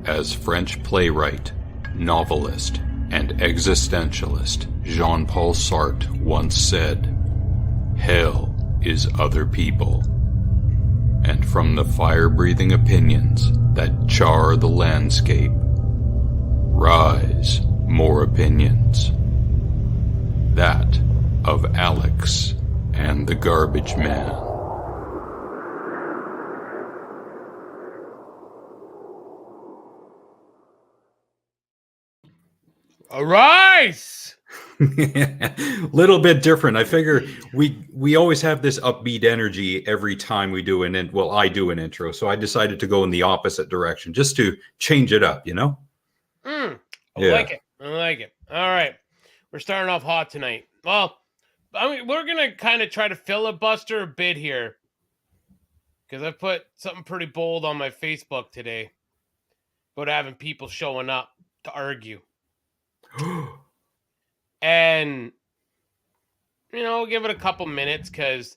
As French playwright, novelist, and existentialist Jean-Paul Sartre once said, "Hell is other people." And from the fire-breathing opinions that char the landscape, rise more opinions. That of Alex and the Garbage Man. Arise! Little bit different. I figure we always have this upbeat energy every time we do I do an intro, so I decided to go in the opposite direction just to change it up, you know? I like it. All right. We're starting off hot tonight. Well, I mean, we're going to kind of try to filibuster a bit here because I put something pretty bold on my Facebook today about having people showing up to argue. And, give it a couple minutes because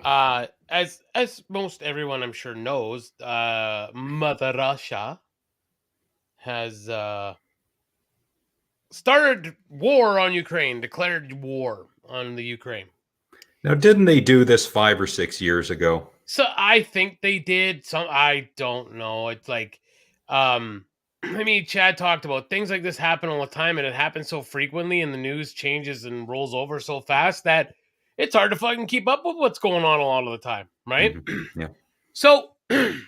as most everyone I'm sure knows, Mother Russia has started war on Ukraine, declared war on the Ukraine. Now, didn't they do this 5 or 6 years ago? So I think they did. I don't know. It's like, Chad talked about things like this happen all the time, and it happens so frequently, and the news changes and rolls over so fast that it's hard to fucking keep up with what's going on a lot of the time, right? Mm-hmm. Yeah. So the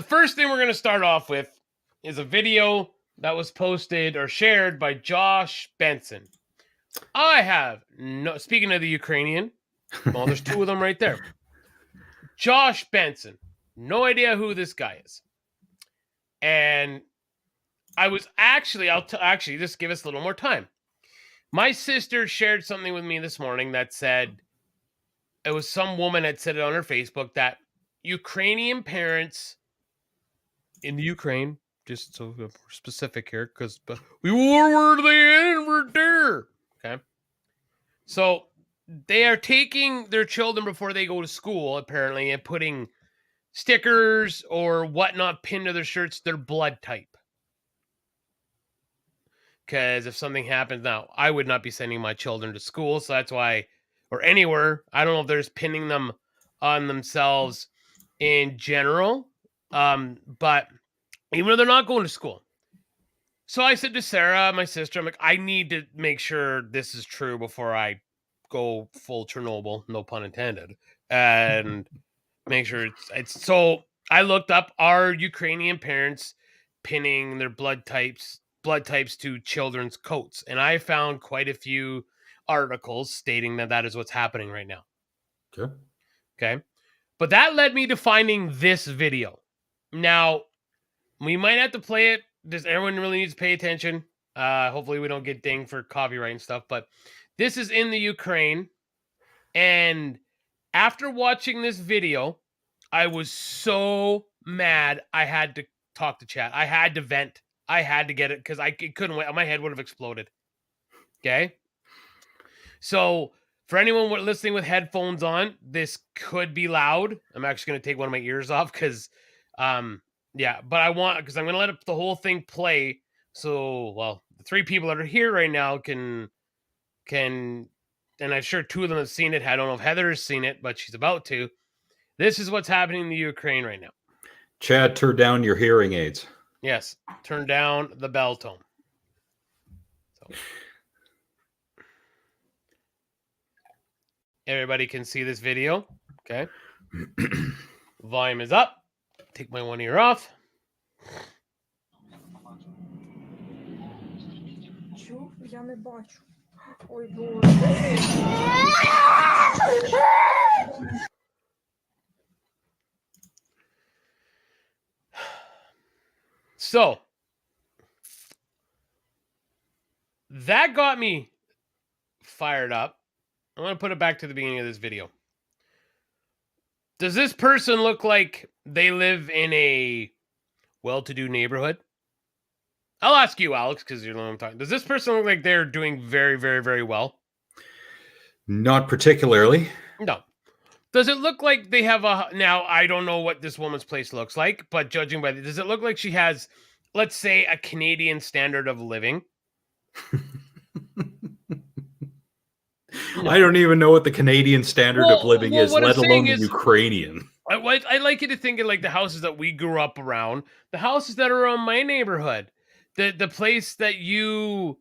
first thing we're going to start off with is a video that was posted or shared by Josh Benson. Speaking of the Ukrainian, well, there's two of them right there. Josh Benson. No idea who this guy is. And I was actually, just give us a little more time. My sister shared something with me this morning that said, it was some woman had said it on her Facebook that Ukrainian parents in the Ukraine, just so we're specific here, because we were there and we're there. Okay. So they are taking their children before they go to school, apparently, and putting stickers or whatnot pinned to their shirts, their blood type. Because if something happens now, I would not be sending my children to school. So that's why, or anywhere, I don't know if there's pinning them on themselves in general. But even though they're not going to school. So I said to Sarah, my sister, I'm like, I need to make sure this is true before I go full Chernobyl, no pun intended, and make sure it's so I looked up, are Ukrainian parents pinning their blood types to children's coats, and I found quite a few articles stating that is what's happening right now. Okay. But that led me to finding this video. Now, we might have to play it. Everyone really needs to pay attention. Hopefully we don't get dinged for copyright and stuff, but this is in the Ukraine. And after watching this video, I was so mad. I had to talk to chat. I had to vent. I had to get it because it couldn't wait. My head would have exploded. Okay. So for anyone listening with headphones on, this could be loud. I'm actually going to take one of my ears off because, but because I'm going to let the whole thing play. So, the three people that are here right now can, and I'm sure two of them have seen it. I don't know if Heather has seen it, but she's about to. This is what's happening in the Ukraine right now. Chad, turn down your hearing aids. Yes, turn down the bell tone. So, everybody can see this video. Okay. Volume is up. Take my one ear off. Я не бачу. Ой, So, that got me fired up. I'm going to put it back to the beginning of this video. Does this person look like they live in a well-to-do neighborhood? I'll ask you, Alex, because you're the one I'm talking. Does this person look like they're doing very, very, very well? Not particularly. No. Does it look like they have a... Now, I don't know what this woman's place looks like, but judging by does it look like she has, let's say, a Canadian standard of living? I don't even know what the Canadian standard of living is, what I'm let alone saying the is, Ukrainian. I like you to think of like the houses that we grew up around, the houses that are around my neighborhood, the place that you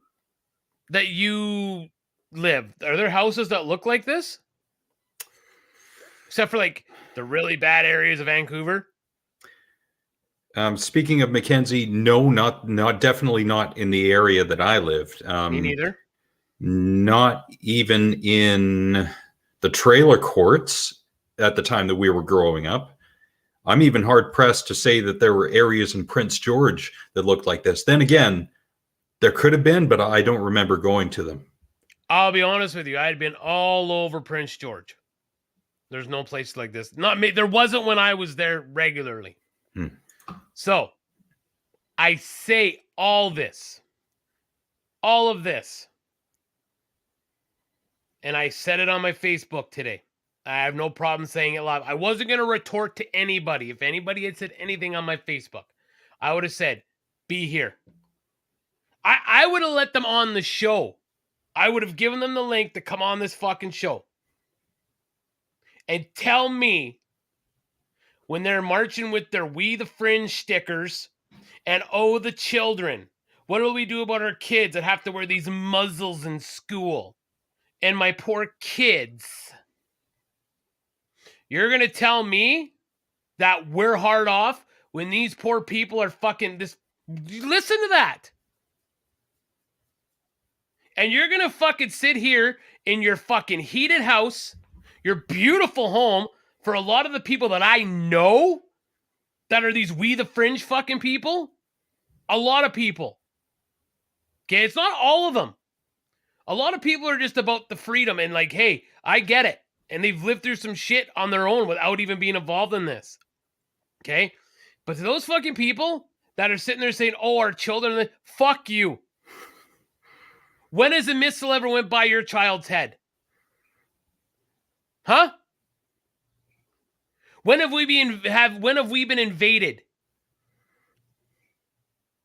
live. Are there houses that look like this? Except for like the really bad areas of Vancouver. Speaking of Mackenzie, no, not definitely not in the area that I lived. Me neither. Not even in the trailer courts at the time that we were growing up. I'm even hard pressed to say that there were areas in Prince George that looked like this. Then again, there could have been, but I don't remember going to them. I'll be honest with you. I had been all over Prince George. There's no place like this. Not me. There wasn't when I was there regularly. So I say all of this, and I said it on my Facebook today. I have no problem saying it live. I wasn't going to retort to anybody. If anybody had said anything on my Facebook, I would have said, be here. I would have let them on the show. I would have given them the link to come on this fucking show. And tell me, when they're marching with their We the Fringe stickers and Oh the Children, what will we do about our kids that have to wear these muzzles in school? And my poor kids. You're going to tell me that we're hard off when these poor people are fucking this? Listen to that. And you're going to fucking sit here in your fucking heated house, your beautiful home, for a lot of the people that I know that are these We the Fringe fucking people. A lot of people. Okay, it's not all of them. A lot of people are just about the freedom and like, hey, I get it. And they've lived through some shit on their own without even being involved in this. Okay? But to those fucking people that are sitting there saying, oh, our children, fuck you. When has a missile ever went by your child's head? Huh? When have we been invaded?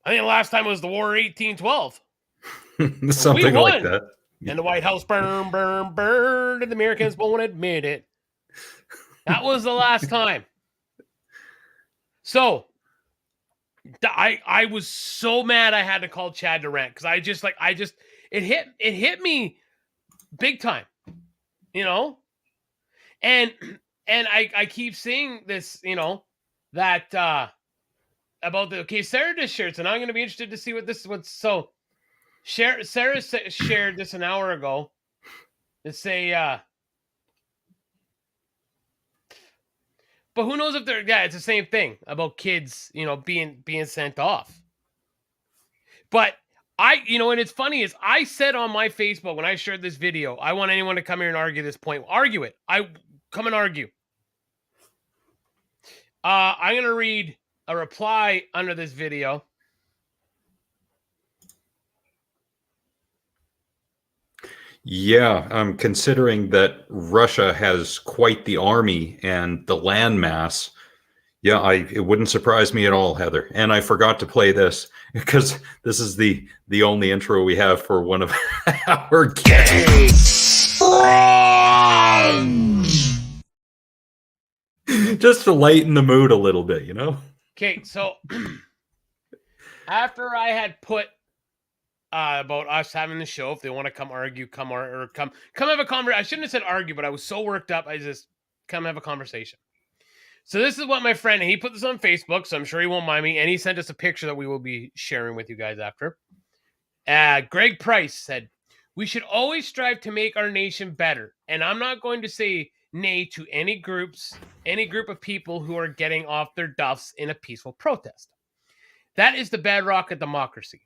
I think the last time was the War of 1812. Something like that. And the White House burned, and the Americans won't admit it. That was the last time. So, I was so mad I had to call Chad to rant because it hit me big time, you know? And I keep seeing this, you know, that about Sarah just shared, so now I'm going to be interested to see what this was. So Sarah shared this an hour ago to say, but who knows if it's the same thing about kids, you know, being sent off. But and it's funny is I said on my Facebook when I shared this video, I want anyone to come here and argue this point. Argue it. Come and argue. I'm going to read a reply under this video. Yeah, I'm considering that Russia has quite the army and the landmass. Yeah, it wouldn't surprise me at all, Heather. And I forgot to play this because this is the only intro we have for one of our guests. Just to lighten the mood a little bit, you know? Okay, so after I had put about us having the show, if they want to come argue, come have a conversation. I shouldn't have said argue, but I was so worked up. I just come have a conversation. So this is what my friend, he put this on Facebook, so I'm sure he won't mind me. And he sent us a picture that we will be sharing with you guys after. Greg Price said, we should always strive to make our nation better. And I'm not going to say nay to any group of people who are getting off their duffs in a peaceful protest. That is the bedrock of democracy.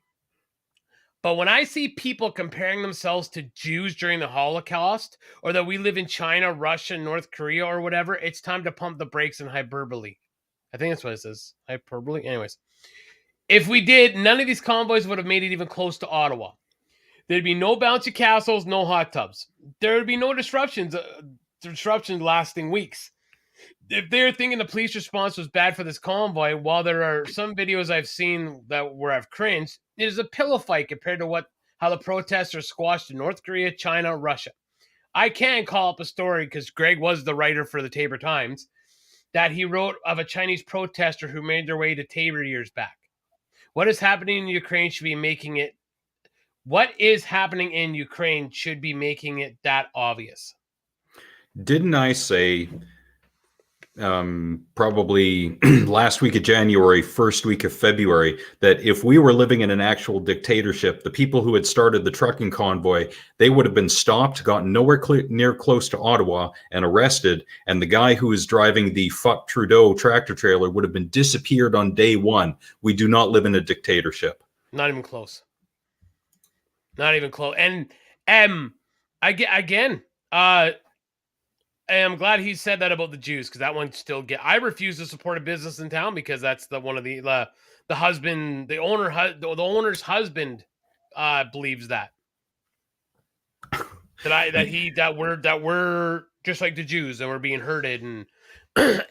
But when I see people comparing themselves to Jews during the Holocaust, or that we live in China, Russia, North Korea, or whatever, it's time to pump the brakes in hyperbole. I think that's what it says. Hyperbole? Anyways. If we did, none of these convoys would have made it even close to Ottawa. There'd be no bouncy castles, no hot tubs. There would be no disruptions disruption lasting weeks. If they're thinking the police response was bad for this convoy, while there are some videos I've seen where I've cringed, it is a pillow fight compared to how the protests are squashed in North Korea, China, Russia. I can call up a story because Greg was the writer for the Tabor Times that he wrote of a Chinese protester who made their way to Tabor years back. What is happening in Ukraine should be making it. What is happening in Ukraine should be making it that obvious. Didn't I say probably last week of January, first week of February, that if we were living in an actual dictatorship, the people who had started the trucking convoy, they would have been stopped, gotten nowhere near close to Ottawa, and arrested. And the guy who was driving the fuck Trudeau tractor trailer would have been disappeared on day one. We do not live in a dictatorship. Not even close. Not even close. And again, I'm glad he said that about the Jews, because that one still I refuse to support a business in town because that's the husband, the owner's husband believes that we're just like the Jews and we're being herded, and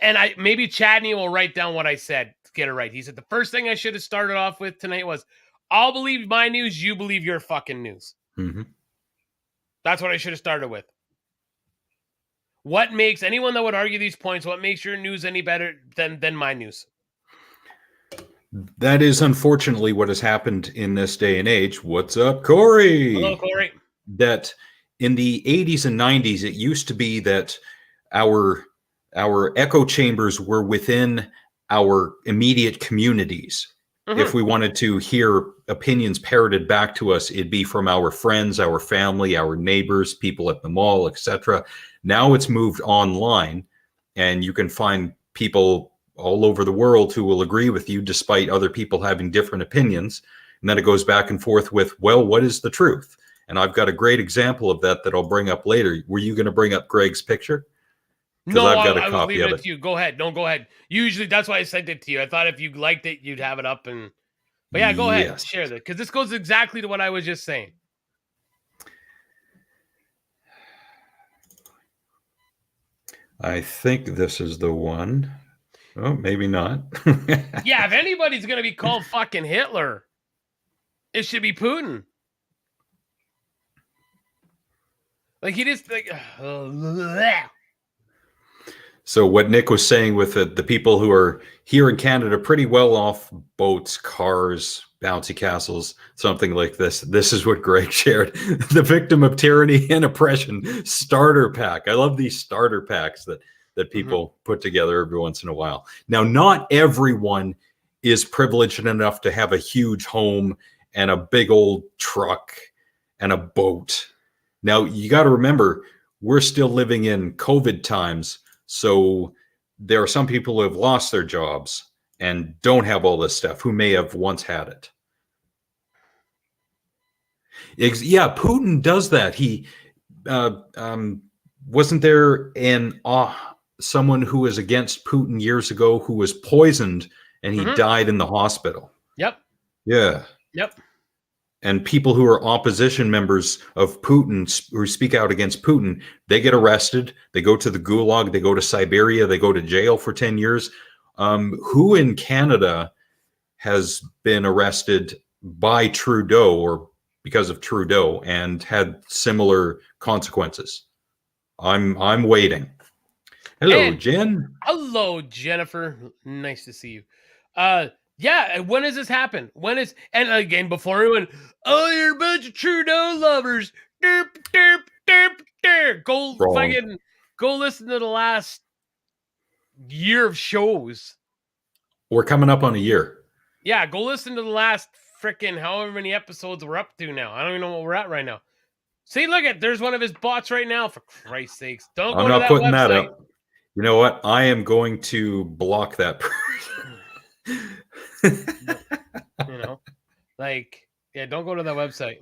and maybe Chadney will write down what I said to get it right. He said the first thing I should have started off with tonight was, I'll believe my news, you believe your fucking news. Mm-hmm. That's what I should have started with. What makes anyone that would argue these points, what makes your news any better than my news? That is unfortunately what has happened in this day and age. What's up, Corey? Hello, Corey. That in the 80s and 90s, it used to be that our echo chambers were within our immediate communities. Mm-hmm. If we wanted to hear opinions parroted back to us, it'd be from our friends, our family, our neighbors, people at the mall, etc. Now it's moved online, and you can find people all over the world who will agree with you despite other people having different opinions. And then it goes back and forth with, well, what is the truth? And I've got a great example of that I'll bring up later. Were you going to bring up Greg's picture? No, I was leaving it to you. Go ahead. No, go ahead. Usually that's why I sent it to you. I thought if you liked it, you'd have it up. But yeah, go ahead. Share that, because this goes exactly to what I was just saying. I think this is the one. Oh, maybe not. Yeah, if anybody's going to be called fucking Hitler, it should be Putin. Like, he just like... So what Nick was saying with the people who are here in Canada pretty well off, boats, cars, bouncy castles, something like this. This is what Greg shared. The victim of tyranny and oppression starter pack. I love these starter packs that people put together every once in a while. Now, not everyone is privileged enough to have a huge home and a big old truck and a boat. Now, you got to remember, we're still living in COVID times. So there are some people who have lost their jobs and don't have all this stuff, who may have once had it. Yeah, Putin does that. He wasn't there someone who was against Putin years ago who was poisoned and he died in the hospital. Yep. Yeah. Yep. And people who are opposition members of Putin, who speak out against Putin, they get arrested. They go to the gulag. They go to Siberia. They go to jail for 10 years. Who in Canada has been arrested by Trudeau or because of Trudeau and had similar consequences? I'm waiting. Hello, Jen. Hello, Jennifer. Nice to see you. Yeah, when does this happen? And again, before everyone, oh, you're a bunch of Trudeau lovers. Derp, derp, derp, derp. Go listen to the last year of shows. We're coming up on a year. Yeah, go listen to the last frickin' however many episodes we're up to now. I don't even know what we're at right now. See, look there's one of his bots right now, for Christ's sakes. Don't go to that website. I'm not putting that up. You know what? I am going to block that person. Don't go to that website.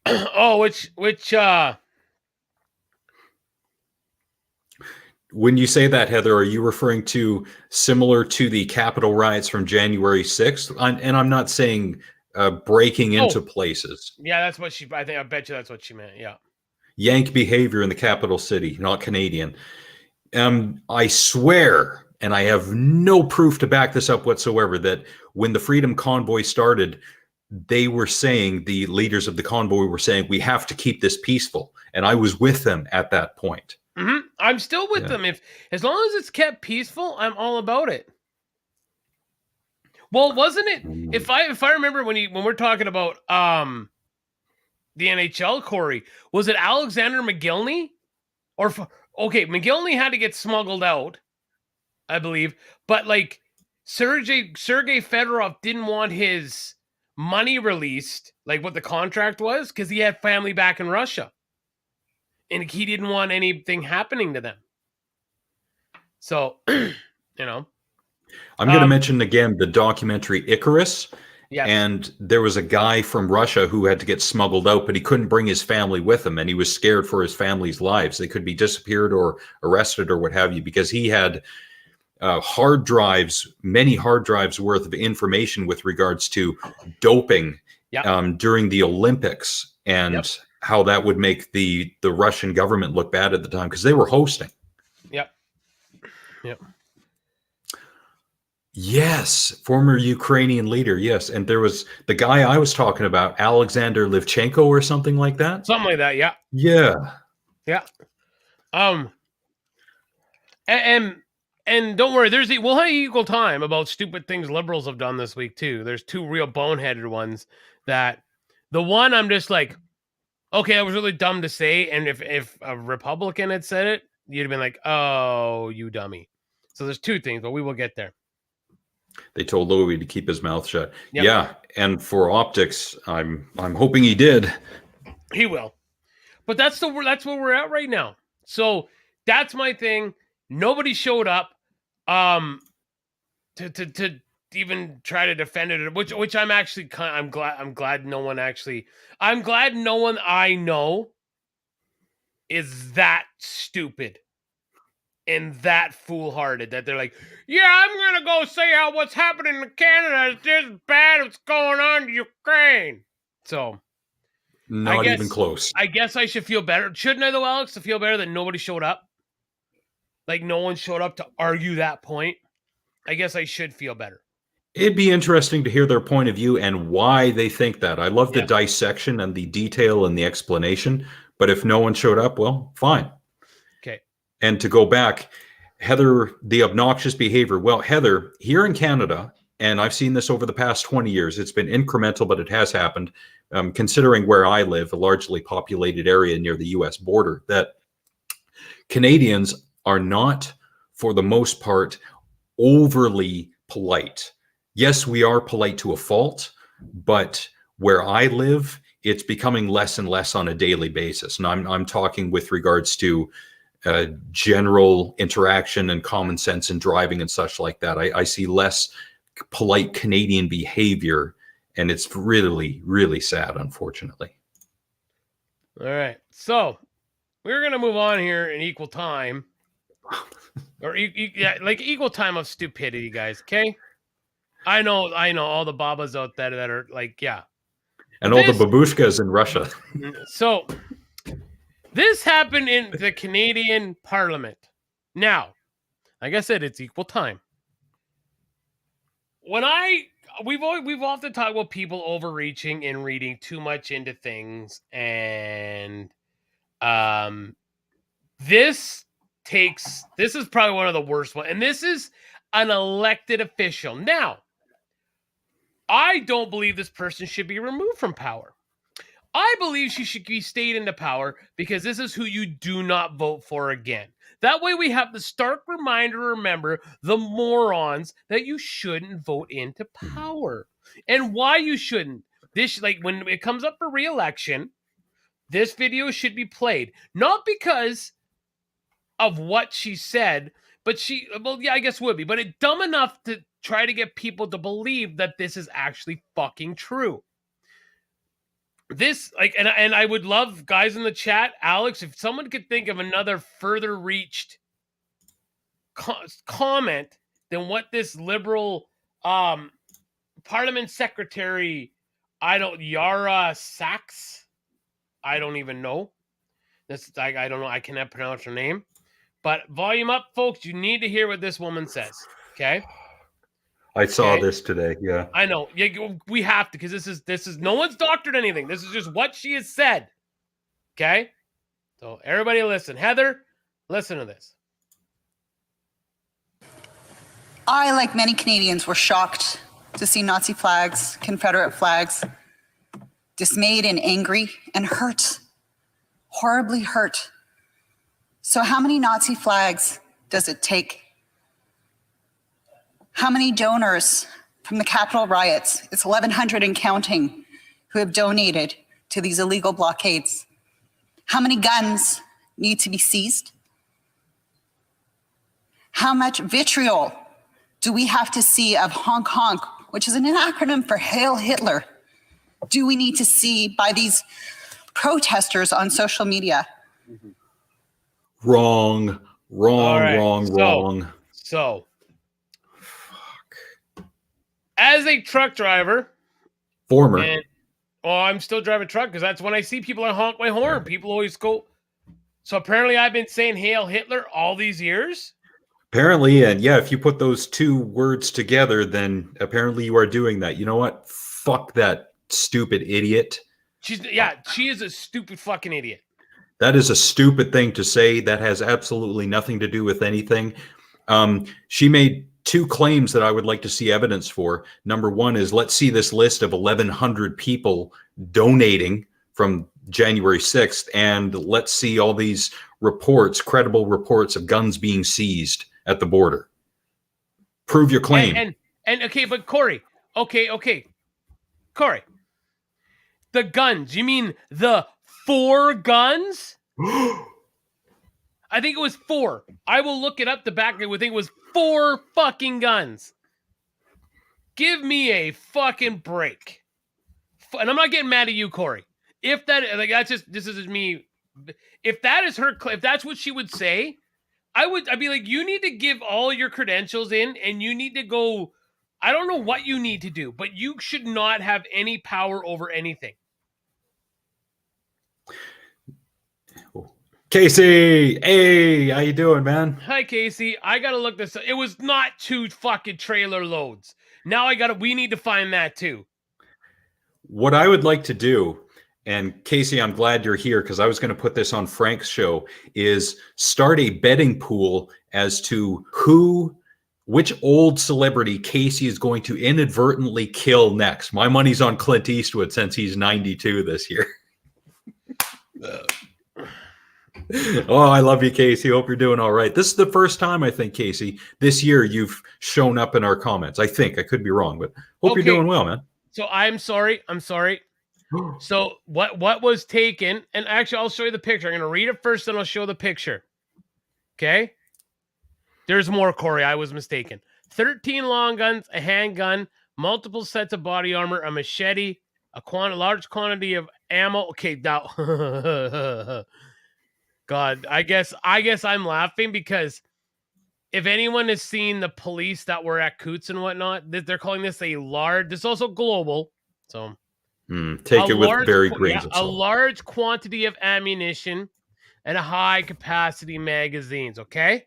Oh, which when you say that, Heather, are you referring to similar to the Capitol riots from January 6th? And I'm not saying breaking into places. Yeah, that's what I bet you that's what she meant. Yeah. Yank behavior in the capital city, not Canadian. I swear, and I have no proof to back this up whatsoever, that when the Freedom Convoy started, they were saying, the leaders of the convoy were saying, we have to keep this peaceful. And I was with them at that point. Mm-hmm. I'm still with them. As long as it's kept peaceful, I'm all about it. Well, wasn't it? If I remember when we're talking about the NHL, Corey, was it Alexander McGillney? McGillney had to get smuggled out, I believe, but like Sergei Fedorov didn't want his money released, like what the contract was, because he had family back in Russia, and he didn't want anything happening to them. So, I'm going to mention again the documentary Icarus. Yes. And there was a guy from Russia who had to get smuggled out, but he couldn't bring his family with him, and he was scared for his family's lives. They could be disappeared or arrested or what have you, because he had many hard drives worth of information with regards to doping during the Olympics, and how that would make the Russian government look bad at the time, because they were hosting. Yep. Yes, former Ukrainian leader. Yes, and there was the guy I was talking about, Alexander Livchenko or something like that. Something like that. Yeah. Yeah. And don't worry, we'll have equal time about stupid things liberals have done this week too. There's two real boneheaded ones. That the one I'm just like, okay, that was really dumb to say, and if a Republican had said it, you'd have been like, oh, you dummy. So there's two things, but we will get there. They told Louis to keep his mouth shut. Yep. Yeah, and for optics, I'm hoping he did. He will. But that's where we're at right now. So that's my thing. Nobody showed up to even try to defend it, which I'm actually I'm glad no one I know is that stupid and that foolhardy that they're like, yeah, I'm gonna go say how what's happening in Canada is just bad what's going on in Ukraine. So not even close. I guess I should feel better. Shouldn't I though, Alex, to feel better that nobody showed up? Like no one showed up to argue that point. I guess I should feel better. It'd be interesting to hear their point of view and why they think that. I love the dissection and the detail and the explanation, but if no one showed up, well, fine. Okay. And to go back, Heather, the obnoxious behavior. Well, Heather, here in Canada, and I've seen this over the past 20 years, it's been incremental, but it has happened, considering where I live, a largely populated area near the US border, that Canadians are not, for the most part, overly polite. Yes, we are polite to a fault, but where I live, it's becoming less and less on a daily basis. And I'm talking with regards to general interaction and common sense in driving and such like that. I see less polite Canadian behavior, and it's really, really sad, unfortunately. All right. So we're going to move on here in equal time. Or like equal time of stupidity, guys. Okay. I know all the babas out there that are like, yeah. And all the babushkas in Russia. So this happened in the Canadian Parliament. Now, like I said, it's equal time. We've often talked about people overreaching and reading too much into things, and this is probably one of the worst ones, and this is an elected official. Now, I don't believe this person should be removed from power. I believe she should be stayed into power because this is who you do not vote for again. That way we have the stark reminder to remember the morons that you shouldn't vote into power and why you shouldn't. This, like when it comes up for re-election, this video should be played. Not because of what she said, but I guess would be, but it's dumb enough to try to get people to believe that this is actually fucking true. This, like, and I would love, guys in the chat, Alex, if someone could think of another further reached comment than what this liberal parliament secretary I don't. Yara Sachs. I don't even know. I don't know. I cannot pronounce her name. But volume up, folks. You need to hear what this woman says. Okay. I saw Okay. this today. Yeah. I know. Yeah, we have to, because this is no one's doctored anything. This is just what she has said. Okay. So everybody listen. Heather, listen to this. I, like many Canadians, were shocked to see Nazi flags, Confederate flags, dismayed and angry and hurt, horribly hurt. So how many Nazi flags does it take? How many donors from the Capitol riots, it's 1,100 and counting, who have donated to these illegal blockades? How many guns need to be seized? How much vitriol do we have to see of honk honk, which is an acronym for Hail Hitler, do we need to see by these protesters on social media? Wrong. So, as a truck driver, Former. I'm still driving a truck because that's when I see people, I honk my horn. People always go. So apparently I've been saying Hail Hitler all these years. Apparently, and yeah, if you put those two words together, then apparently you are doing that. You know what? Fuck that stupid idiot. She is a stupid fucking idiot. That is a stupid thing to say. That has absolutely nothing to do with anything. She made two claims that I would like to see evidence for. Number one is, let's see this list of 1,100 people donating from January 6th, and let's see all these reports, credible reports of guns being seized at the border. Prove your claim. And okay, but Corey, okay. Corey, the guns, you mean the 4 guns? I think it was 4. I will look it up the back. I would think it was 4 fucking guns. Give me a fucking break. And I'm not getting mad at you, Corey. If that, like, this is me. If that is her, if that's what she would say, I'd be like, you need to give all your credentials in, and you need to go. I don't know what you need to do, but you should not have any power over anything. Casey, hey, how you doing, man? Hi, Casey. I gotta look this up. It was not 2 fucking trailer loads. Now we need to find that too. What I would like to do, and Casey, I'm glad you're here because I was going to put this on Frank's show, is start a betting pool as to which old celebrity Casey is going to inadvertently kill next. My money's on Clint Eastwood since he's 92 this year. Oh, I love you, Casey. Hope you're doing all right. This is the first time, I think, Casey, this year you've shown up in our comments. I think. I could be wrong, but hope you're doing well, man. So I'm sorry. So what was taken, and actually I'll show you the picture. I'm going to read it first, then I'll show the picture. Okay? There's more, Corey. I was mistaken. 13 long guns, a handgun, multiple sets of body armor, a machete, large quantity of ammo. Okay, now God, I guess I'm laughing because if anyone has seen the police that were at Coots and whatnot, they're calling this a large. This is also global, so take it with very grains of salt. A large quantity of ammunition and a high capacity magazines. Okay.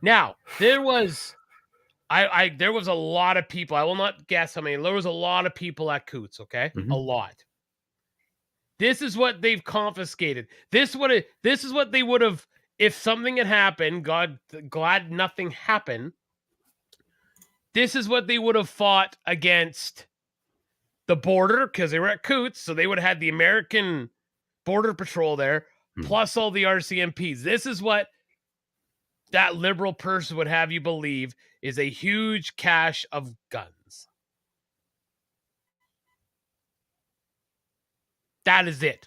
Now there was a lot of people. I will not guess how many. There was a lot of people at Coots. Okay, a lot. This is what they've confiscated. This is what they would have if something had happened. Glad nothing happened. This is what they would have fought against the border because they were at Coots, so they would have had the American Border Patrol there, plus all the RCMPs. This is what that liberal person would have you believe is a huge cache of guns. That is it.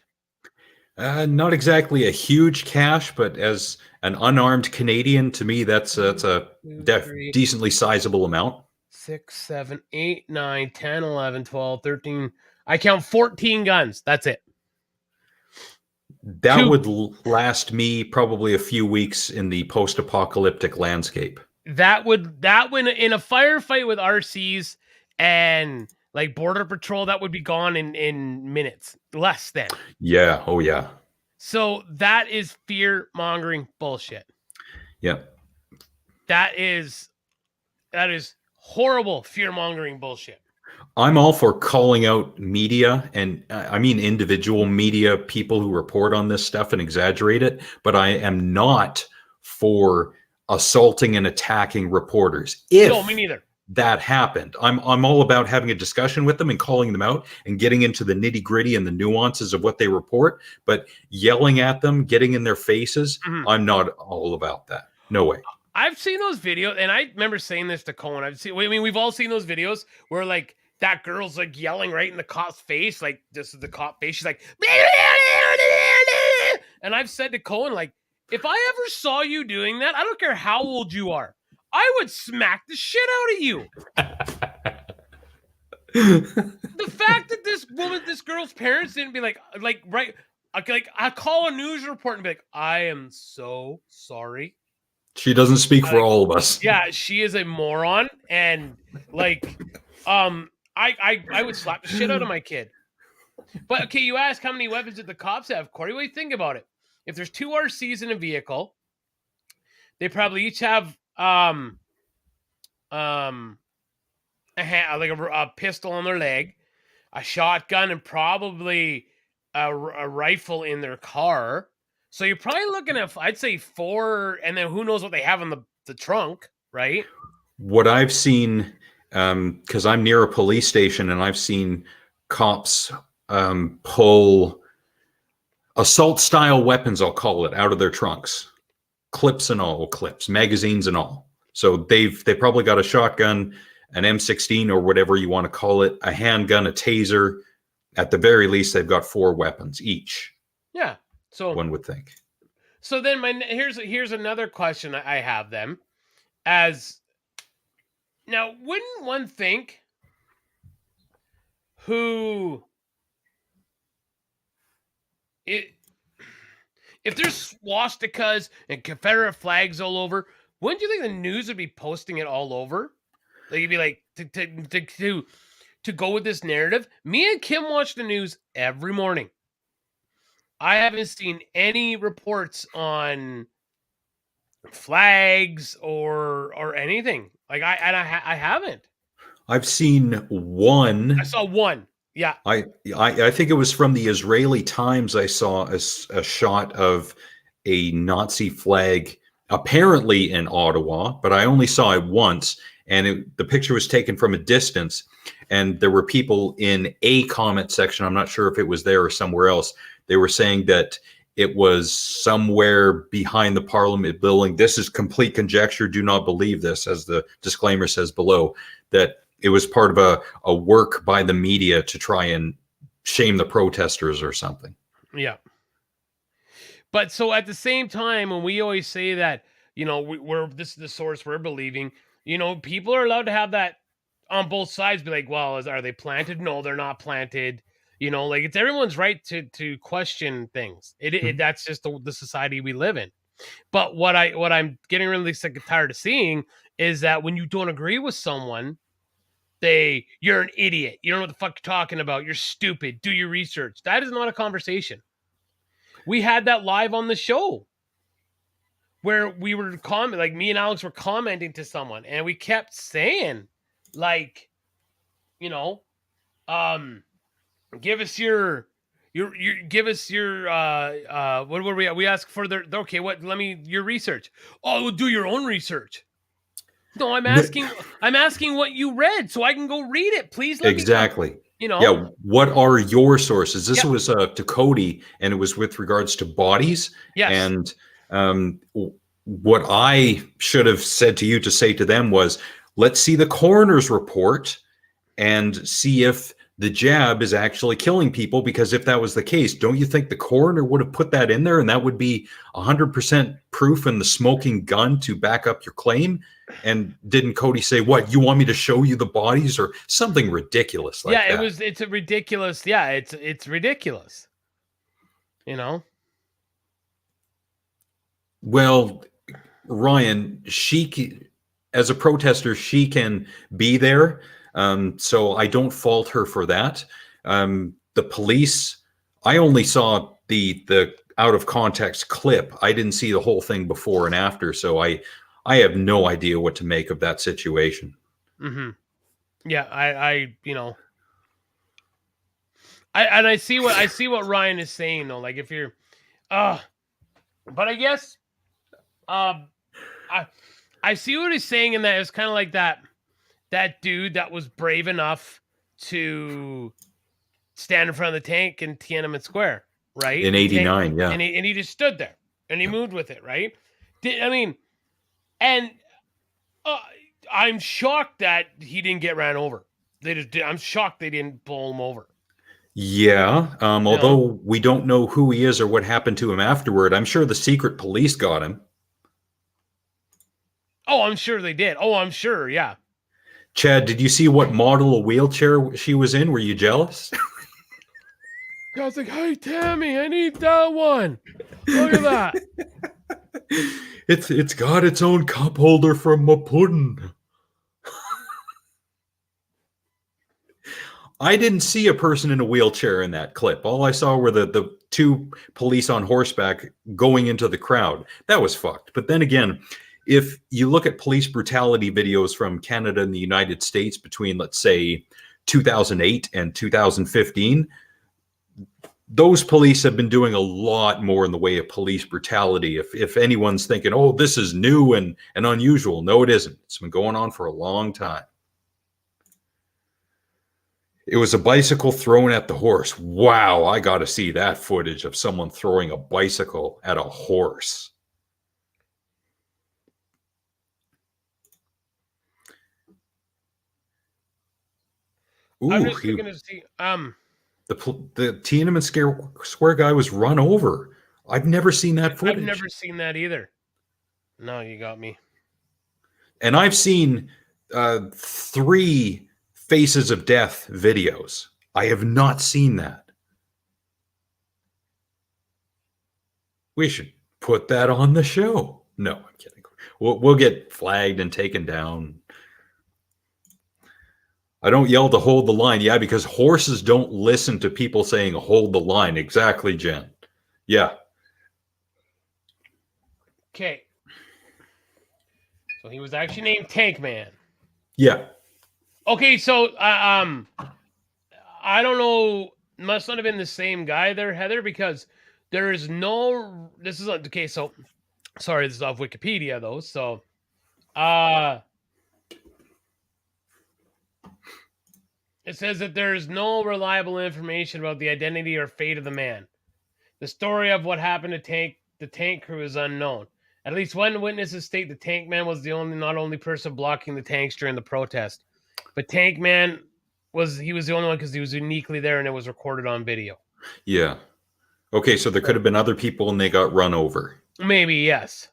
Not exactly a huge cache, but as an unarmed Canadian, to me, that's a decently sizable amount. 6, 7, 8, 9, 10, 11, 12, 13. I count 14 guns. That's it. That would last me probably a few weeks in the post-apocalyptic landscape. That would in a firefight with RCs and Like Border Patrol, that would be gone in minutes, less than. Yeah. Oh, yeah. So that is fear-mongering bullshit. Yeah. That is horrible fear-mongering bullshit. I'm all for calling out media, and I mean individual media people who report on this stuff and exaggerate it, but I am not for assaulting and attacking reporters. No, me neither. That happened, I'm all about having a discussion with them and calling them out and getting into the nitty-gritty and the nuances of what they report, but yelling at them, getting in their faces, I'm not all about that. No way. I've seen those videos, and I remember saying this to Cohen. We've all seen those videos where like that girl's like yelling right in the cop's face, like this is the cop face. She's like, and I've said to Cohen, like, if I ever saw you doing that, I don't care how old you are, I would smack the shit out of you. The fact that this girl's parents didn't be like I call a news report and be like, I am so sorry. She doesn't speak for all of us. Yeah, she is a moron, and like, I would slap the shit out of my kid. But okay, you ask how many weapons did the cops have, Corey? What do you think about it? If there's 2 RCs in a vehicle, they probably each have a pistol on their leg, a shotgun, and probably a rifle in their car. So you're probably looking at, I'd say 4, and then who knows what they have in the trunk, right? What I've seen, because I'm near a police station, and I've seen cops pull assault-style weapons, I'll call it, out of their trunks, clips, magazines and all. So they probably got a shotgun, an M16 or whatever you want to call it, a handgun, a taser. At the very least, they've got 4 weapons each. Yeah. So one would think. So then here's another question I have then. As now, wouldn't one think if there's swastikas and Confederate flags all over, wouldn't you think the news would be posting it all over? Like you'd be like to go with this narrative. Me and Kim watch the news every morning. I haven't seen any reports on flags or anything. Like I haven't. I've seen one. I saw one. Yeah. I think it was from the Israeli Times. I saw a shot of a Nazi flag, apparently in Ottawa, but I only saw it once, and the picture was taken from a distance, and there were people in a comment section. I'm not sure if it was there or somewhere else. They were saying that it was somewhere behind the Parliament building. This is complete conjecture. Do not believe this, as the disclaimer says below, that it was part of a work by the media to try and shame the protesters or something. Yeah. But so at the same time, when we always say that, this is the source we're believing, people are allowed to have that on both sides, be like, well, are they planted? No, they're not planted. Like it's everyone's right to question things. That's just the society we live in. But what I'm getting really sick and tired of seeing is that when you don't agree with someone, you're an idiot. You don't know what the fuck you're talking about. You're stupid. Do your research. That is not a conversation. We had that live on the show where we were like me and Alex were commenting to someone, and we kept saying, like, give us your what were we asked for your research. Oh, do your own research. No, I'm asking what you read so I can go read it. Please let exactly. me, Yeah, what are your sources? This was to Cody, and it was with regards to bodies. Yes. And what I should have said to you to say to them was, let's see the coroner's report and see if the jab is actually killing people, because if that was the case, don't you think the coroner would have put that in there, and that would be 100% proof in the smoking gun to back up your claim? And didn't Cody say, what, you want me to show you the bodies or something ridiculous like that? Yeah, it's a ridiculous. Yeah, it's ridiculous. Well, Ryan, as a protester, she can be there. So I don't fault her for that. The police, I only saw the out of context clip. I didn't see the whole thing before and after, so I have no idea what to make of that situation. Mm-hmm. Yeah, I you know, I see what Ryan is saying though. Like if you're, but I guess, I see what he's saying in that it's kind of like that dude that was brave enough to stand in front of the tank in Tiananmen Square, right? In '89, yeah. And he just stood there and he moved with it, right? I mean, and I'm shocked that he didn't get ran over. I'm shocked they didn't pull him over. Yeah. Although we don't know who he is or what happened to him afterward, I'm sure the secret police got him. Oh, I'm sure they did. Oh, I'm sure. Yeah. Chad, did you see what model of wheelchair she was in? Were you jealous? I was like, hey, Tammy, I need that one. Look at that. It's got its own cup holder from my pudding. I didn't see a person in a wheelchair in that clip. All I saw were the two police on horseback going into the crowd. That was fucked. But then again, if you look at police brutality videos from Canada and the United States between, let's say, 2008 and 2015, those police have been doing a lot more in the way of police brutality. If anyone's thinking, oh, this is new and unusual, no, it isn't. It's been going on for a long time. It was a bicycle thrown at the horse. Wow, I got to see that footage of someone throwing a bicycle at a horse. Ooh, I'm just looking to see. the Tiananmen Square guy was run over. I've never seen that footage. I've never seen that either. No, you got me. And I've seen 3 Faces of Death videos. I have not seen that. We should put that on the show. No, I'm kidding. We'll get flagged and taken down. I don't yell to hold the line. Yeah, because horses don't listen to people saying hold the line. Exactly, Jen. Yeah. Okay. So he was actually named Tank Man. Yeah. Okay, so I don't know. Must not have been the same guy there, Heather, because there is no. This is okay. So sorry, this is off Wikipedia though. So, it says that there is no reliable information about the identity or fate of the man. The story of what happened to the tank crew is unknown. At least one witnesses state the tank man was not only person blocking the tanks during the protest, but tank man was the only one because he was uniquely there and it was recorded on video. Yeah. Okay, so there could have been other people and they got run over. Maybe, yes.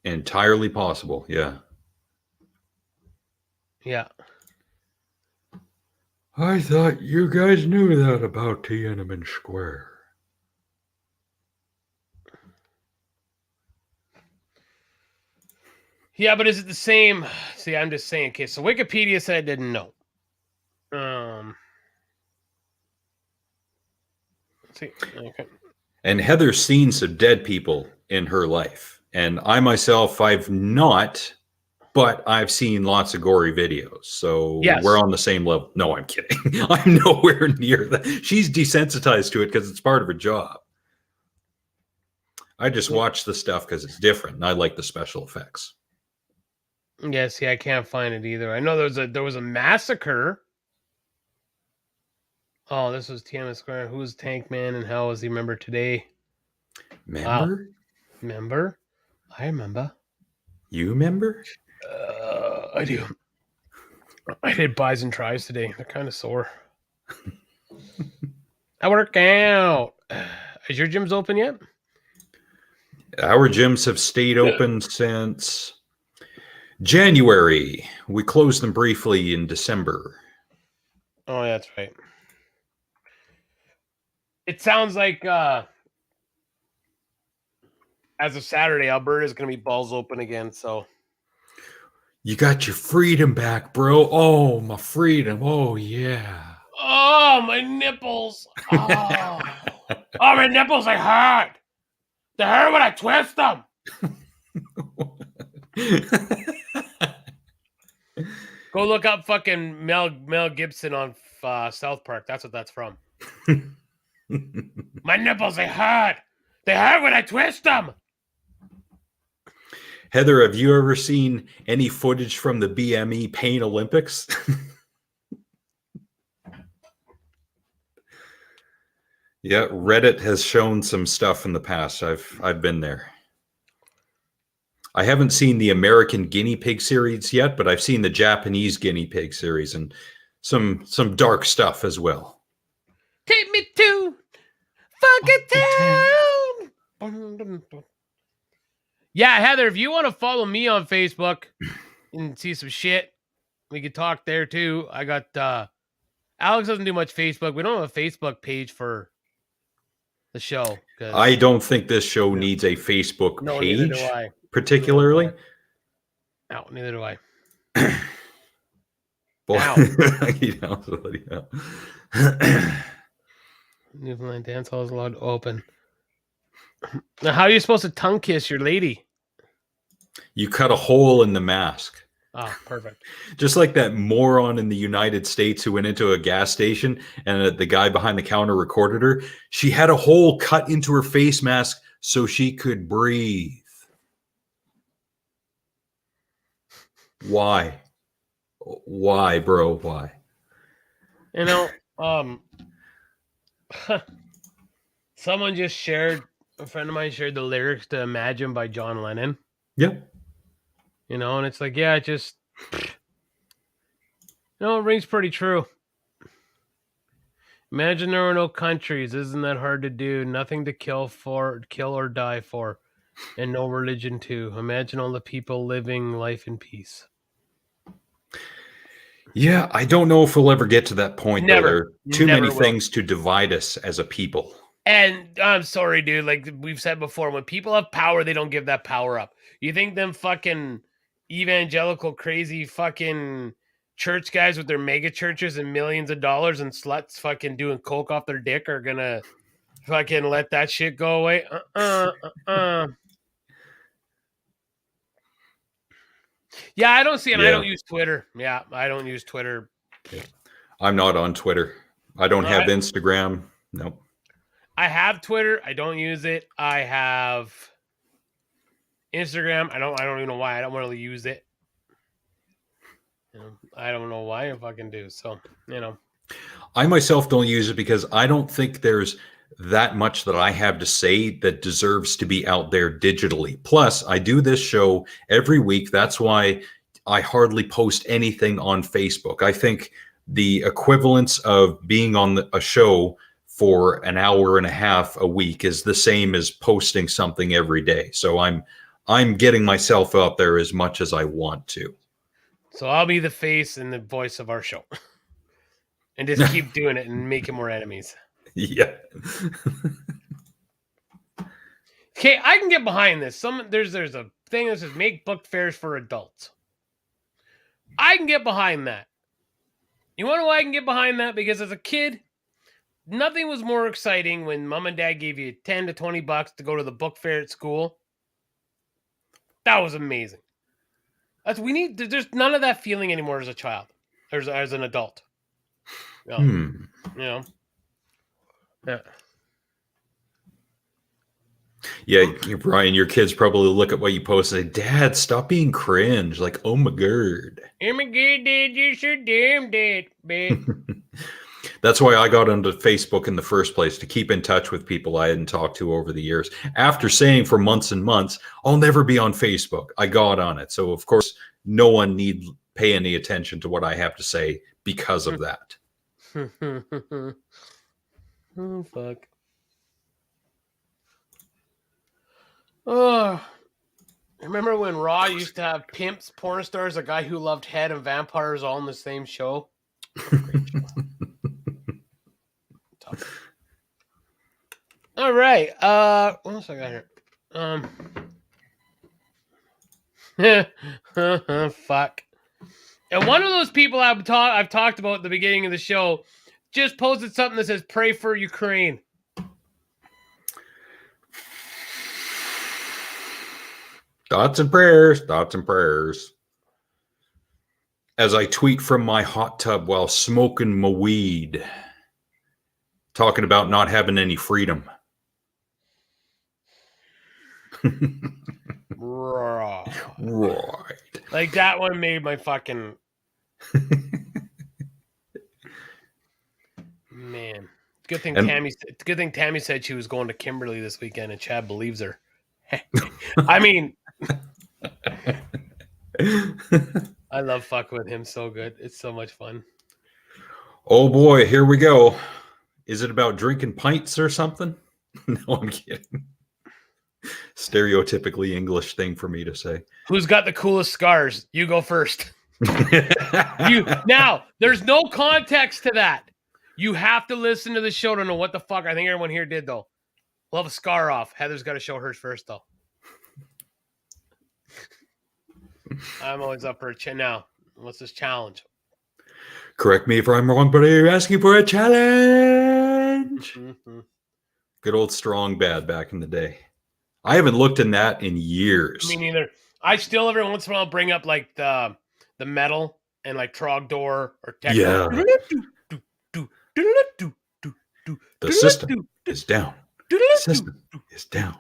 Entirely possible, yeah. Yeah. I thought you guys knew that about Tiananmen Square. Yeah, but is it the same? See, I'm just saying. Okay, so Wikipedia said I didn't know. Let's see. Okay. And Heather's seen some dead people in her life. And I myself, I've not, but I've seen lots of gory videos. So yes. We're on the same level. No, I'm kidding. I'm nowhere near that. She's desensitized to it because it's part of her job. I just watch the stuff because it's different. And I like the special effects. Yeah, see, I can't find it either. I know there was a massacre. Oh, this was Tiananmen Square. Who's Tank Man and how is he remembered today? Remember? Wow. Remember? I remember. You remember? I do. I did buys and tries today. They're kind of sore. I work out. Is your gyms open yet? Our gyms have stayed open since January. We closed them briefly in December. Oh, yeah, that's right. It sounds like as of Saturday, Alberta is going to be balls open again. So, You got your freedom back, bro. Oh, my freedom. Oh, yeah. Oh, my nipples. Oh, my nipples, they hurt. They hurt when I twist them. Go look up fucking Mel Gibson on South Park. That's what that's from. My nipples, they hurt. They hurt when I twist them. Heather, have you ever seen any footage from the BME Pain Olympics? Yeah, Reddit has shown some stuff in the past. I've been there. I haven't seen the American guinea pig series yet, but I've seen the Japanese guinea pig series and some dark stuff as well. Take me to fucking town. Yeah, Heather, if you want to follow me on Facebook and see some shit, we could talk there too. I got Alex doesn't do much Facebook. We don't have a Facebook page for the show. I don't think this show needs a Facebook page, neither do I. particularly. No, neither do I. Newfoundland dance hall is allowed to open. Now, how are you supposed to tongue kiss your lady? You cut a hole in the mask. Oh, perfect. Just like that moron in the United States who went into a gas station and the guy behind the counter recorded her. She had a hole cut into her face mask so she could breathe. Why? Why, bro? Why? You know, someone just shared, a friend of mine shared the lyrics to Imagine by John Lennon. Yeah. You know, and it's like, yeah, it just, it rings pretty true. Imagine there were no countries. Isn't that hard to do? Nothing to kill or die for, and no religion too. Imagine all the people living life in peace. Yeah, I don't know if we'll ever get to that point. Never. Though. There are too Never many will. things to divide us as a people. And I'm sorry, dude. Like we've said before, when people have power, they don't give that power up. You think them fucking evangelical, crazy fucking church guys with their mega churches and millions of dollars and sluts fucking doing coke off their dick are gonna fucking let that shit go away? Yeah, I don't see it. Yeah. I don't use Twitter. Yeah, I don't use Twitter. I'm not on Twitter. I don't have Instagram. No. I have Twitter. I don't use it. I have Instagram. I don't even know why. I don't really use it. I don't know why I fucking do. So, I myself don't use it because I don't think there's that much that I have to say that deserves to be out there digitally. Plus, I do this show every week. That's why I hardly post anything on Facebook. I think the equivalence of being on a show for an hour and a half a week is the same as posting something every day. So I'm getting myself out there as much as I want to. So I'll be the face and the voice of our show. And just keep doing it and making more enemies. Yeah. Okay, I can get behind this. There's a thing that says make book fairs for adults. I can get behind that. You want to know why I can get behind that? Because as a kid, nothing was more exciting when mom and dad gave you $10 to $20 to go to the book fair at school. That was amazing. There's none of that feeling anymore as a child, or as an adult. Yeah. Yeah, Brian, your kids probably look at what you post and say, Dad, stop being cringe. Like, oh my god. Oh my god, Dad, you're so damn dead, babe. That's why I got onto Facebook in the first place, to keep in touch with people I hadn't talked to over the years. After saying for months and months, I'll never be on Facebook, I got on it. So, of course, no one need pay any attention to what I have to say because of that. Oh, fuck. Oh, remember when Raw used to have pimps, porn stars, a guy who loved head, and vampires all in the same show? Great show. All right. What else I got here? Fuck. And one of those people I've talked about at the beginning of the show just posted something that says, "Pray for Ukraine." Thoughts and prayers, thoughts and prayers. As I tweet from my hot tub while smoking my weed, talking about not having any freedom. Right. Right. Like that one made my fucking man. Good thing Tammy said she was going to Kimberly this weekend, and Chad believes her. I mean, I love fucking with him so good. It's so much fun. Oh boy, here we go. Is it about drinking pints or something? No, I'm kidding. Stereotypically English thing for me to say. Who's got the coolest scars? You go first. Now, there's no context to that. You have to listen to the show to know what the fuck. I think everyone here did, though. We'll have a scar off. Heather's got to show hers first, though. I'm always up for a challenge. Now, what's this challenge? Correct me if I'm wrong, but are you asking for a challenge? Mm-hmm. Good old strong bad back in the day. I haven't looked in that in years. Me neither. I still every once in a while bring up like the metal and like Trogdor or techno. Yeah. The system is down. The system is down.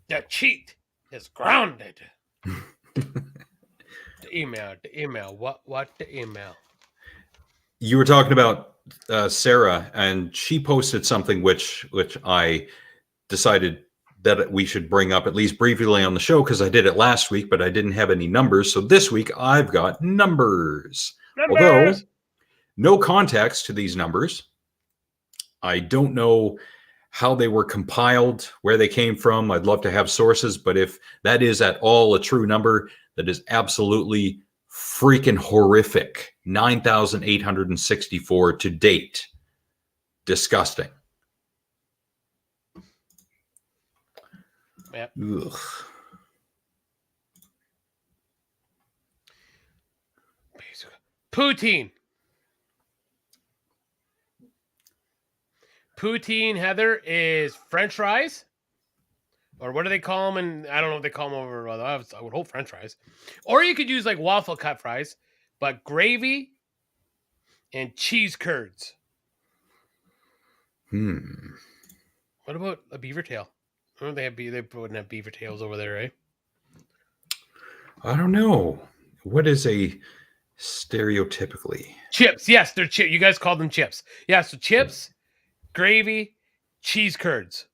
The cheat is grounded. The email. What the email? You were talking about Sarah, and she posted something which I decided that we should bring up at least briefly on the show, because I did it last week, but I didn't have any numbers. So this week I've got numbers. Although no context to these numbers. I don't know how they were compiled, where they came from. I'd love to have sources, but if that is at all a true number, that is absolutely freaking horrific. 9,864 to date. Disgusting. Yep. Ugh. Poutine. Poutine, Heather, is French fries. Or what do they call them? And I don't know if they call them over. I would hope French fries. Or you could use like waffle cut fries, but gravy and cheese curds. What about a beaver tail? I don't think they wouldn't have beaver tails over there, right? I don't know. What is a stereotypically? Chips. Yes, they're chips. You guys called them chips. Yeah, so chips, gravy, cheese curds.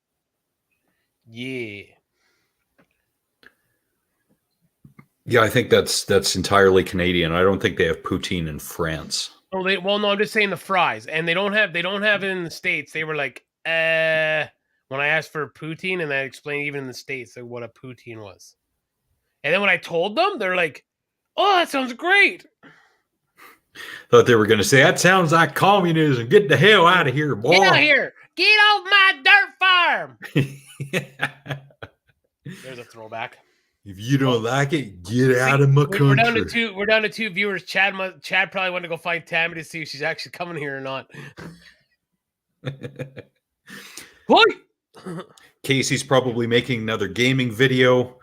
Yeah. Yeah, I think that's entirely Canadian. I don't think they have poutine in France. Oh, no, I'm just saying the fries, and they don't have it in the States. They were like, when I asked for poutine, and I explained even in the States like what a poutine was, and then when I told them, they're like, "Oh, that sounds great." Thought they were going to say, that sounds like communism. Get the hell out of here, boy. Get out here. Get off my dirt farm. There's a throwback. If you don't like it, get out of my country. We're down to two viewers. Chad probably went to go find Tammy to see if she's actually coming here or not. Casey's probably making another gaming video.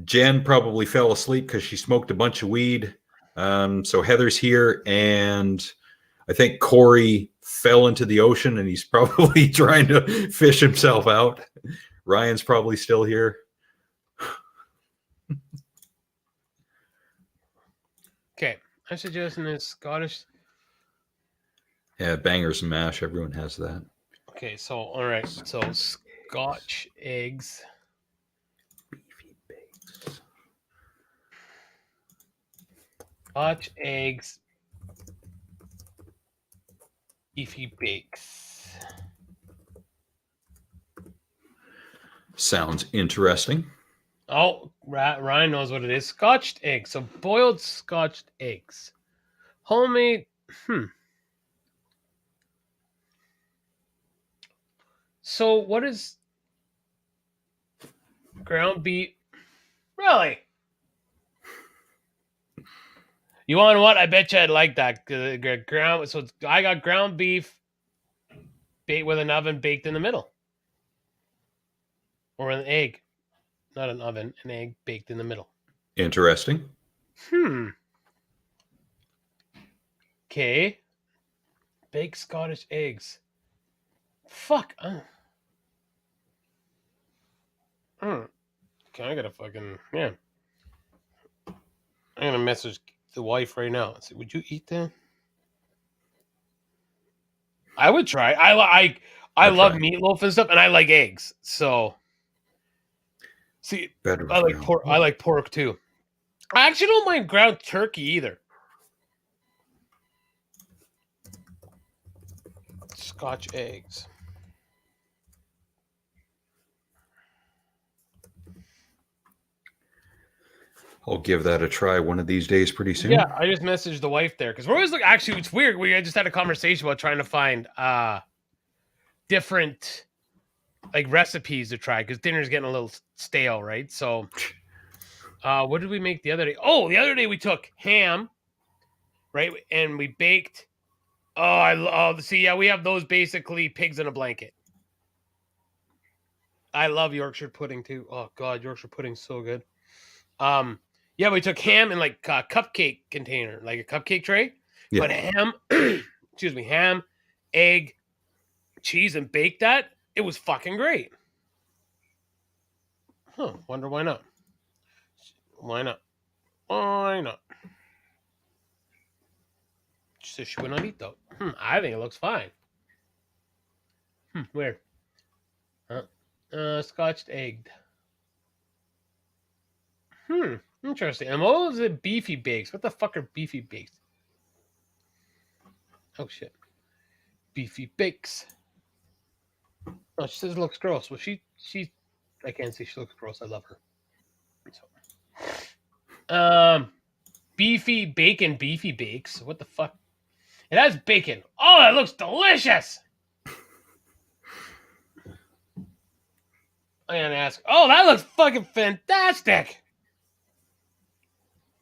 Jen probably fell asleep because she smoked a bunch of weed. So Heather's here, and I think Corey fell into the ocean, and he's probably trying to fish himself out. Ryan's probably still here. Okay, I'm suggesting it's Scottish. Yeah, bangers and mash. Everyone has that. Okay, so all right, so Scotch eggs. Scotch eggs. Beefy bakes. Sounds interesting. Oh, Ryan knows what it is. Scotched eggs. So boiled scotched eggs. Homemade. So what is Ground beef. Really? You want what? I bet you I'd like that. Ground. So I got ground beef baked with an oven baked in the middle. Or an egg. Not an oven, an egg baked in the middle. Interesting. Okay. Baked Scottish eggs. Fuck. Okay, I gotta fucking, yeah. I'm gonna message the wife right now. Say, would you eat that? I would try. I love meatloaf and stuff, and I like eggs. So, see, Better I like pork. I like pork too. I actually don't mind ground turkey either. Scotch eggs. I'll give that a try one of these days pretty soon. Yeah, I just messaged the wife there because we're always like, actually, it's weird. We just had a conversation about trying to find different like recipes to try because dinner's getting a little stale, right? So, what did we make the other day? Oh, the other day we took ham, right, and we baked. We have those basically pigs in a blanket. I love Yorkshire pudding too. Oh God, Yorkshire pudding's so good. Yeah, we took ham in like a cupcake container, like a cupcake tray. Yeah. But ham, excuse me, ham, egg, cheese, and baked that. It was fucking great. Huh, wonder why not? Why not? Why not? She says she would not eat though. I think it looks fine. Weird. Scotched egged. Interesting. And what was it? Beefy bakes. What the fuck are beefy bakes? Oh shit. Beefy bakes. Oh, she says it looks gross. Well, she I can't say she looks gross. I love her. So, beefy bacon beefy bakes. What the fuck? It has bacon. Oh, that looks delicious. I'm gonna ask. Oh, that looks fucking fantastic.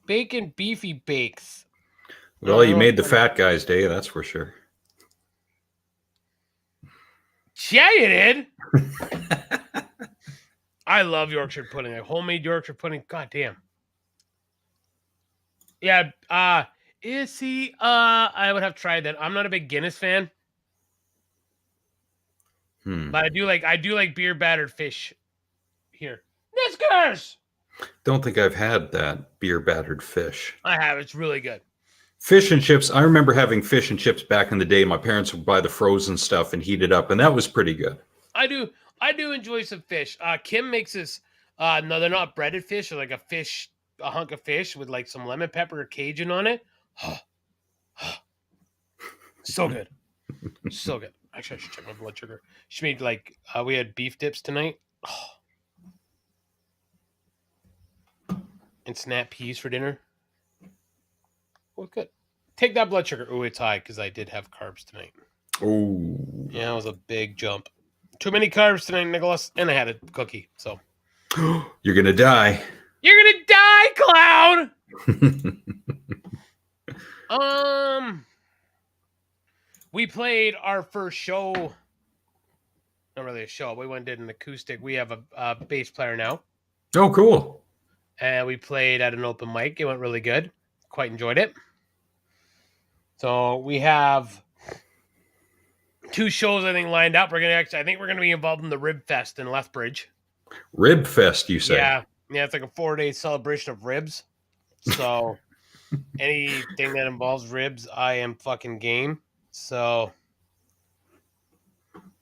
Bacon beefy bakes. Well, you made the fat guy's day, that's for sure. Yeah, you did. I love Yorkshire pudding. Like homemade Yorkshire pudding. God damn. Yeah. I would have tried that. I'm not a big Guinness fan. But I do like beer battered fish here. Niskers! Don't think I've had that beer battered fish. I have. It's really good. Fish and chips. I remember having fish and chips back in the day. My parents would buy the frozen stuff and heat it up, and that was pretty good. I do enjoy some fish. Kim makes this. No, they're not breaded fish. They're like a hunk of fish with like some lemon pepper or Cajun on it. So good. So good. Actually, I should check my blood sugar. She made like, we had beef dips tonight. And snap peas for dinner. Oh, good. Take that blood sugar. Oh, it's high because I did have carbs tonight. Oh. Yeah, it was a big jump. Too many carbs tonight, Nicholas. And I had a cookie, so. You're going to die. You're going to die, clown! We played our first show. Not really a show. We went and did an acoustic. We have a bass player now. Oh, cool. And we played at an open mic. It went really good. Quite enjoyed it. So we have 2 shows, I think, lined up. I think we're gonna be involved in the Rib Fest in Lethbridge. Rib Fest, you say? Yeah, it's like a 4-day celebration of ribs. So anything that involves ribs, I am fucking game. So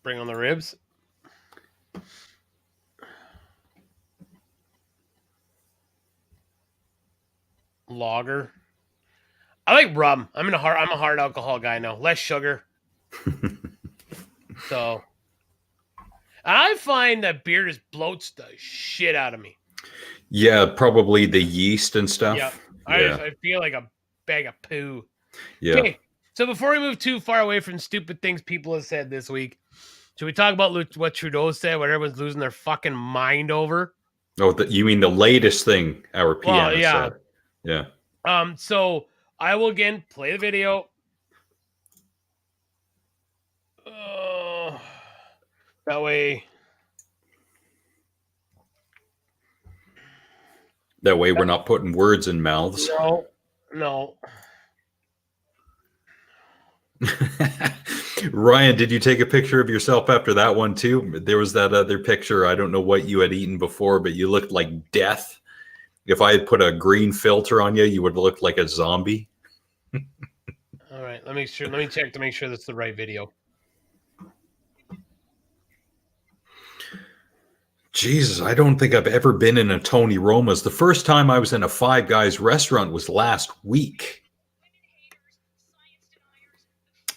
bring on the ribs. Lager. I like rum. I'm a hard alcohol guy now. Less sugar. So I find that beer just bloats the shit out of me. Yeah, probably the yeast and stuff. Yeah. I feel like a bag of poo. Yeah. Okay. So before we move too far away from stupid things people have said this week, should we talk about what Trudeau said, what everyone's losing their fucking mind over? Oh, you mean the latest thing our PM Well, has yeah. said? Yeah. So I will again play the video. That way. That way we're not putting words in mouths. No. Ryan, did you take a picture of yourself after that one too? There was that other picture. I don't know what you had eaten before, but you looked like death. If I had put a green filter on you, you would look like a zombie. All right, let me check to make sure that's the right video. Jesus, I don't think I've ever been in a Tony Roma's. The first time I was in a Five Guys restaurant was last week.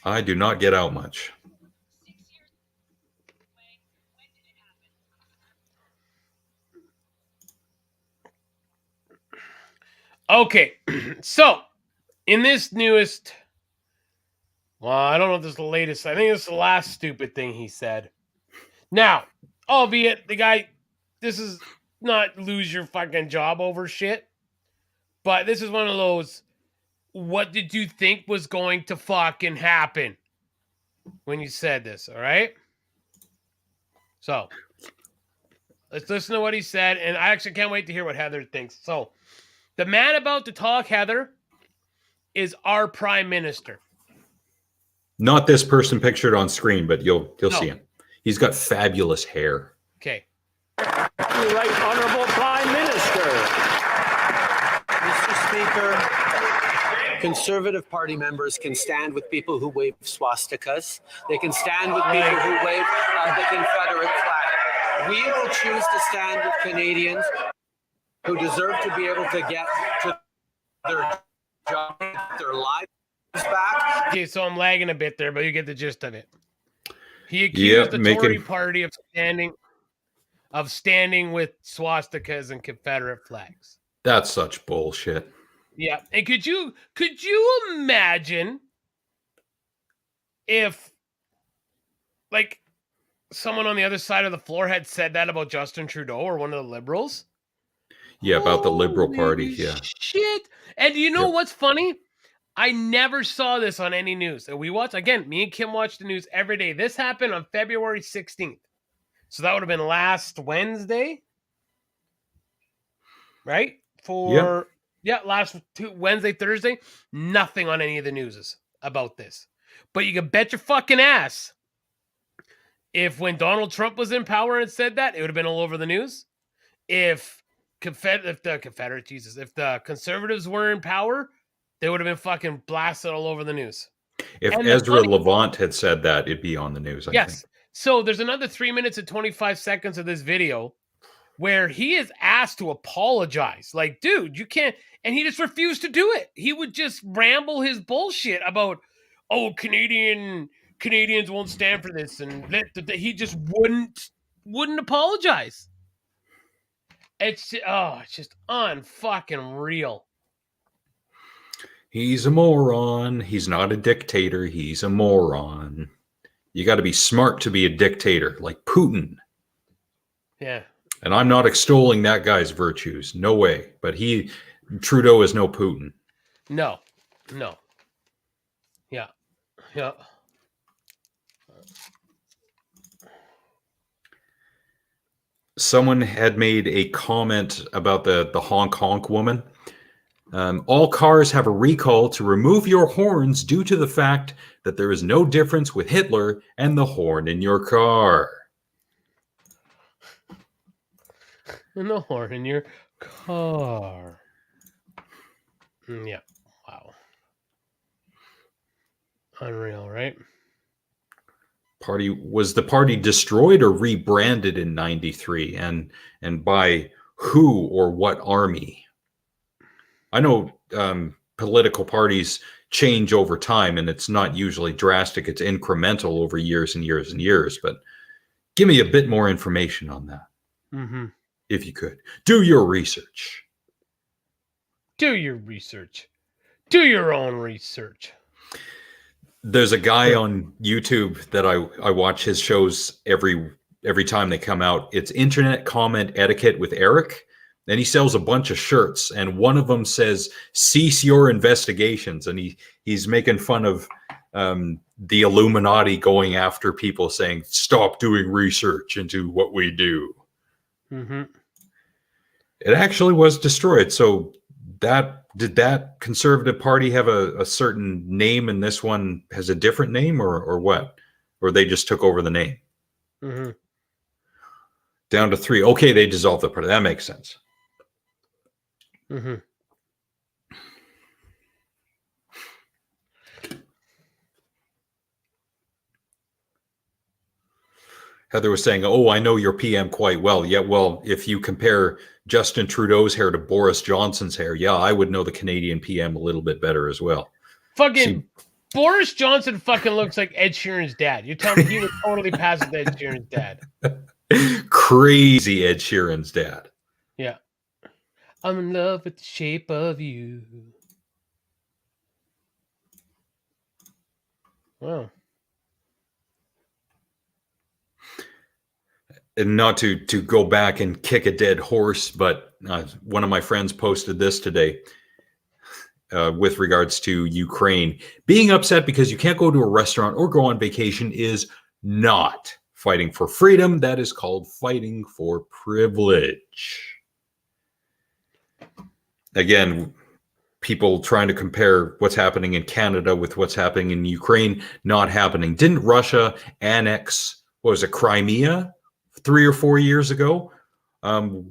I do not get out much. Okay, so in this newest, well, I don't know if this is the latest. I think this is the last stupid thing he said. Now, albeit the guy, this is not lose your fucking job over shit, but this is one of those, what did you think was going to fucking happen when you said this, all right? So, let's listen to what he said, and I actually can't wait to hear what Heather thinks. So, the man about to talk, Heather, is our prime minister. Not this person pictured on screen, but you'll see him. He's got fabulous hair. Okay. Right Honorable Prime Minister. Mr. Speaker, Conservative Party members can stand with people who wave swastikas. They can stand with people who wave the Confederate flag. We will choose to stand with Canadians who deserve to be able to get to their job, their lives back. Okay, so I'm lagging a bit there, but you get the gist of it. He accused the Tory party of standing with swastikas and Confederate flags. That's such bullshit. Yeah, and could you imagine if, like, someone on the other side of the floor had said that about Justin Trudeau or one of the Liberals? Yeah, about the Liberal Party. Yeah. Shit. And do you know what's funny? I never saw this on any news. And we watch, again, me and Kim watch the news every day. This happened on February 16th. So that would have been last Wednesday. Right? Last Wednesday, Thursday. Nothing on any of the newses about this. But you can bet your fucking ass, if when Donald Trump was in power and said that, it would have been all over the news. If the Conservatives were in power, they would have been fucking blasted all over the news. If Ezra Levant had said that, it'd be on the news, I think. So there's another 3 minutes and 25 seconds of this video where he is asked to apologize. Like, dude, you can't. And he just refused to do it. He would just ramble his bullshit about, Canadians won't stand for this. And he just wouldn't apologize. It's just unfucking real. He's a moron. He's not a dictator. He's a moron. You got to be smart to be a dictator, like Putin. Yeah. And I'm not extolling that guy's virtues. No way. But Trudeau is no Putin. No. Yeah. Someone had made a comment about the honk honk woman. All cars have a recall to remove your horns due to the fact that there is no difference with Hitler and the horn in your car. And the horn in your car. Yeah. Wow. Unreal, right? Was the party destroyed or rebranded in 93? And by who or what army? I know political parties change over time, and it's not usually drastic. It's incremental over years and years and years. But give me a bit more information on that, if you could. Do your research. Do your research. Do your own research. There's a guy on YouTube that I watch his shows every every time they come out. It's Internet Comment Etiquette with Eric. And he sells a bunch of shirts, and one of them says, "Cease your investigations." And he's making fun of the Illuminati going after people, saying, "Stop doing research into what we do." Mm-hmm. It actually was destroyed. So did that Conservative Party have a certain name, and this one has a different name, or what? Or they just took over the name? Mm-hmm. Down to 3. Okay, they dissolved the party. That makes sense. Mm-hmm. Heather was saying, "Oh, I know your PM quite well." Yeah, well, if you compare Justin Trudeau's hair to Boris Johnson's hair, yeah, I would know the Canadian PM a little bit better as well. Fucking Boris Johnson fucking looks like Ed Sheeran's dad. You tell me he would totally pass with Ed Sheeran's dad. Crazy Ed Sheeran's dad. Yeah. I'm in love with the shape of you. Wow. And not to go back and kick a dead horse, but one of my friends posted this today with regards to Ukraine. Being upset because you can't go to a restaurant or go on vacation is not fighting for freedom. That is called fighting for privilege. Again, people trying to compare what's happening in Canada with what's happening in Ukraine, not happening. Didn't Russia annex, what was it, Crimea 3 or 4 years ago?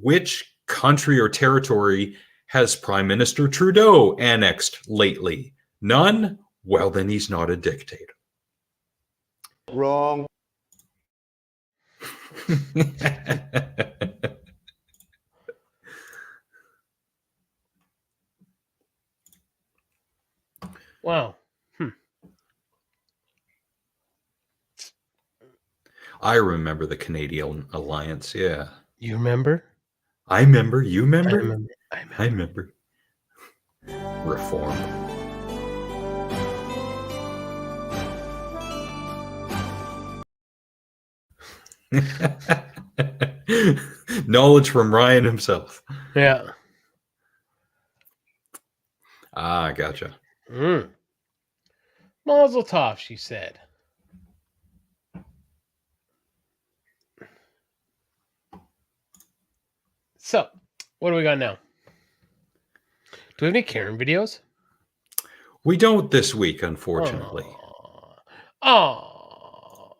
Which country or territory has Prime Minister Trudeau annexed lately? None? Well, then he's not a dictator. Wrong. Wow. I remember the Canadian Alliance. Yeah. You remember? I remember. You remember? I remember. Reform. Knowledge from Ryan himself. Yeah. Ah, gotcha. Mazel tov, she said. So, what do we got now? Do we have any Karen videos? We don't this week, unfortunately. Oh.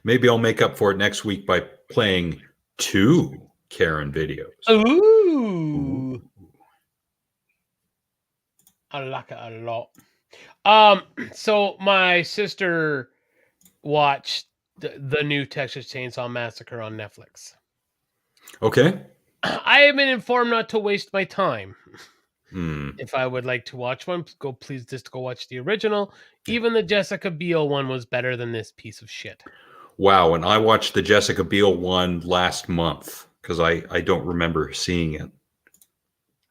Maybe I'll make up for it next week by playing 2 Karen videos. Ooh. I like it a lot. So my sister watched the new Texas Chainsaw Massacre on Netflix. Okay. I have been informed not to waste my time. Hmm. If I would like to watch one, please just go watch the original. Even the Jessica Biel one was better than this piece of shit. Wow, and I watched the Jessica Biel one last month because I don't remember seeing it.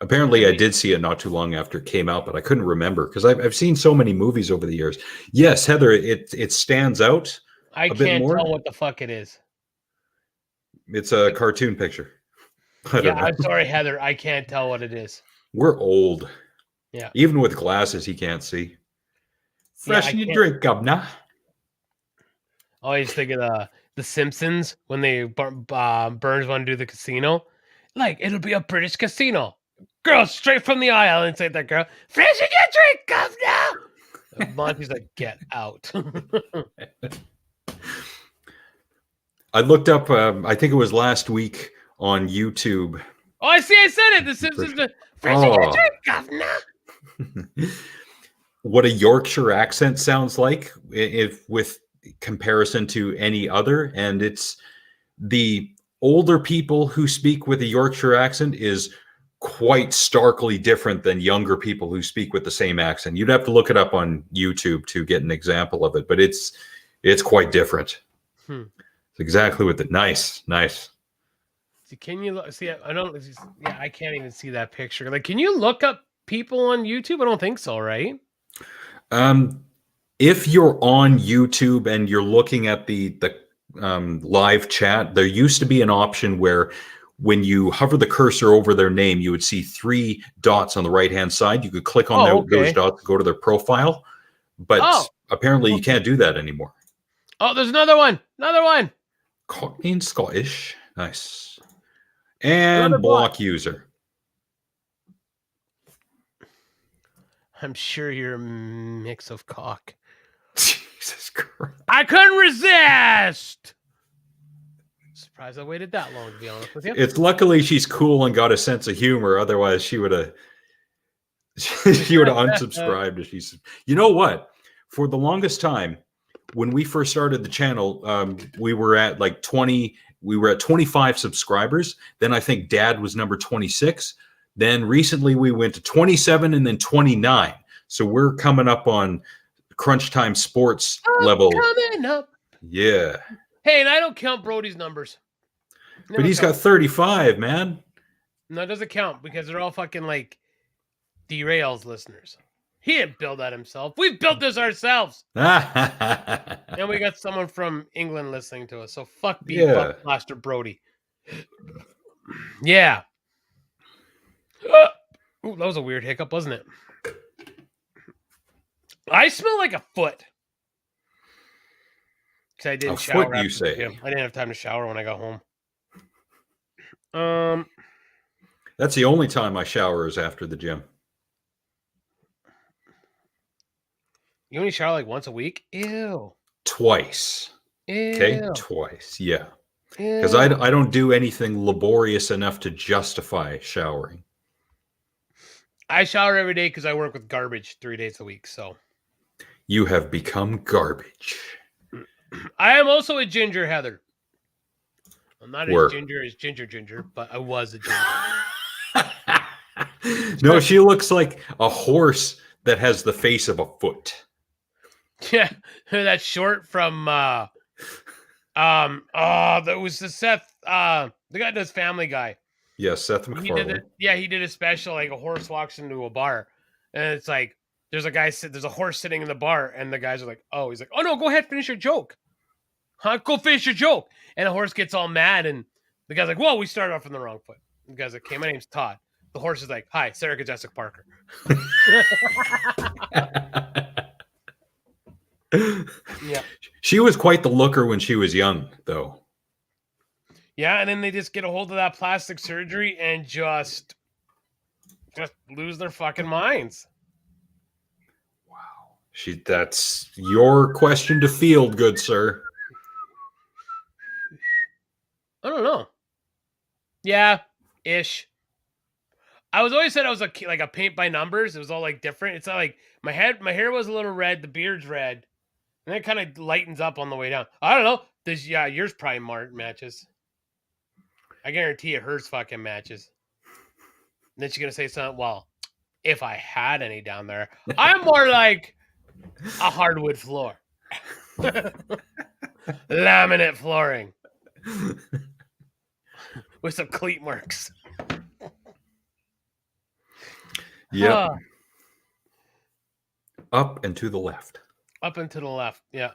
Apparently, I did see it not too long after it came out, but I couldn't remember because I've seen so many movies over the years. Yes, Heather, it stands out. I a bit can't more. tell what the fuck it is. It's a cartoon picture. I don't know. I'm sorry, Heather. I can't tell what it is. We're old. Yeah. Even with glasses, he can't see. Fresh in your drink, governor. I always think of the Simpsons when they Burns want to do the casino. Like, it'll be a British casino. Girl, straight from the aisle, and say that girl, fresh in your drink, governor. Monty's like, get out. I looked up, I think it was last week on YouTube. Oh, I see. I said it. The Simpsons. Fresh in your drink, governor. What a Yorkshire accent sounds like, if with comparison to any other, and it's the older people who speak with a Yorkshire accent is quite starkly different than younger people who speak with the same accent. You'd have to look it up on YouTube to get an example of it, but it's quite different. It's exactly what the nice. Can you look? See, I don't. Yeah, I can't even see that picture. Like, can you look up people on YouTube? I don't think so, right? If you're on YouTube and you're looking at the live chat, there used to be an option where when you hover the cursor over their name, you would see 3 dots on the right-hand side. You could click on those dots to go to their profile. But apparently you can't do that anymore. Oh, there's another one. Another one. Cockney and Scottish. Nice. And Another block user. I'm sure you're a mix of cock. Jesus Christ. I couldn't resist. Surprised I waited that long, to be honest with you. It's luckily she's cool and got a sense of humor. Otherwise, she would have unsubscribed. If she's, you know what? For the longest time, when we first started the channel, we were at like 20. We were at 25 subscribers. Then I think Dad was number 26. Then recently we went to 27 and then 29. So we're coming up on Crunch Time Sports level. Coming up. Yeah. Hey, and I don't count Brody's numbers. But he's got 35, man. No, it doesn't count because they're all fucking like derails listeners. He didn't build that himself. We built this ourselves. And we got someone from England listening to us. So fuck me, fuck Master Brody. Yeah. Ooh, that was a weird hiccup, wasn't it? I smell like a foot. Because I didn't shower. Foot, you say? I didn't have time to shower when I got home. That's the only time I shower is after the gym. You only shower like once a week? Ew. Twice. Ew. Okay, twice. Yeah. Because I don't do anything laborious enough to justify showering. I shower every day because I work with garbage 3 days a week. So you have become garbage. I am also a ginger, Heather. I'm not as ginger as Ginger, but I was a ginger. No, she looks like a horse that has the face of a foot. Yeah, that's short from that was the Seth the guy that does Family Guy. Yeah, Seth MacFarlane. He did a special like a horse walks into a bar, and it's like there's a horse sitting in the bar, and the guys are like, oh, he's like, oh no, go ahead, finish your joke. Go finish your joke. And the horse gets all mad, and the guy's like, whoa, we started off on the wrong foot. The guy's like, okay, my name's Todd. The horse is like, hi, Sarah Jessica Parker. Yeah. She was quite the looker when she was young, though. Yeah, and then they just get a hold of that plastic surgery and just lose their fucking minds. Wow. That's your question to field, good sir. I don't know. Yeah, ish. I was always said I was like a paint by numbers. It was all like different. It's not like my hair was a little red, the beard's red, and it kind of lightens up on the way down. I don't know. Yours probably matches. I guarantee you hers fucking matches. And then she's gonna say something. Well, if I had any down there, I'm more like a hardwood floor, laminate flooring with some cleat marks. Yeah. Up and to the left. Up and to the left. Yeah.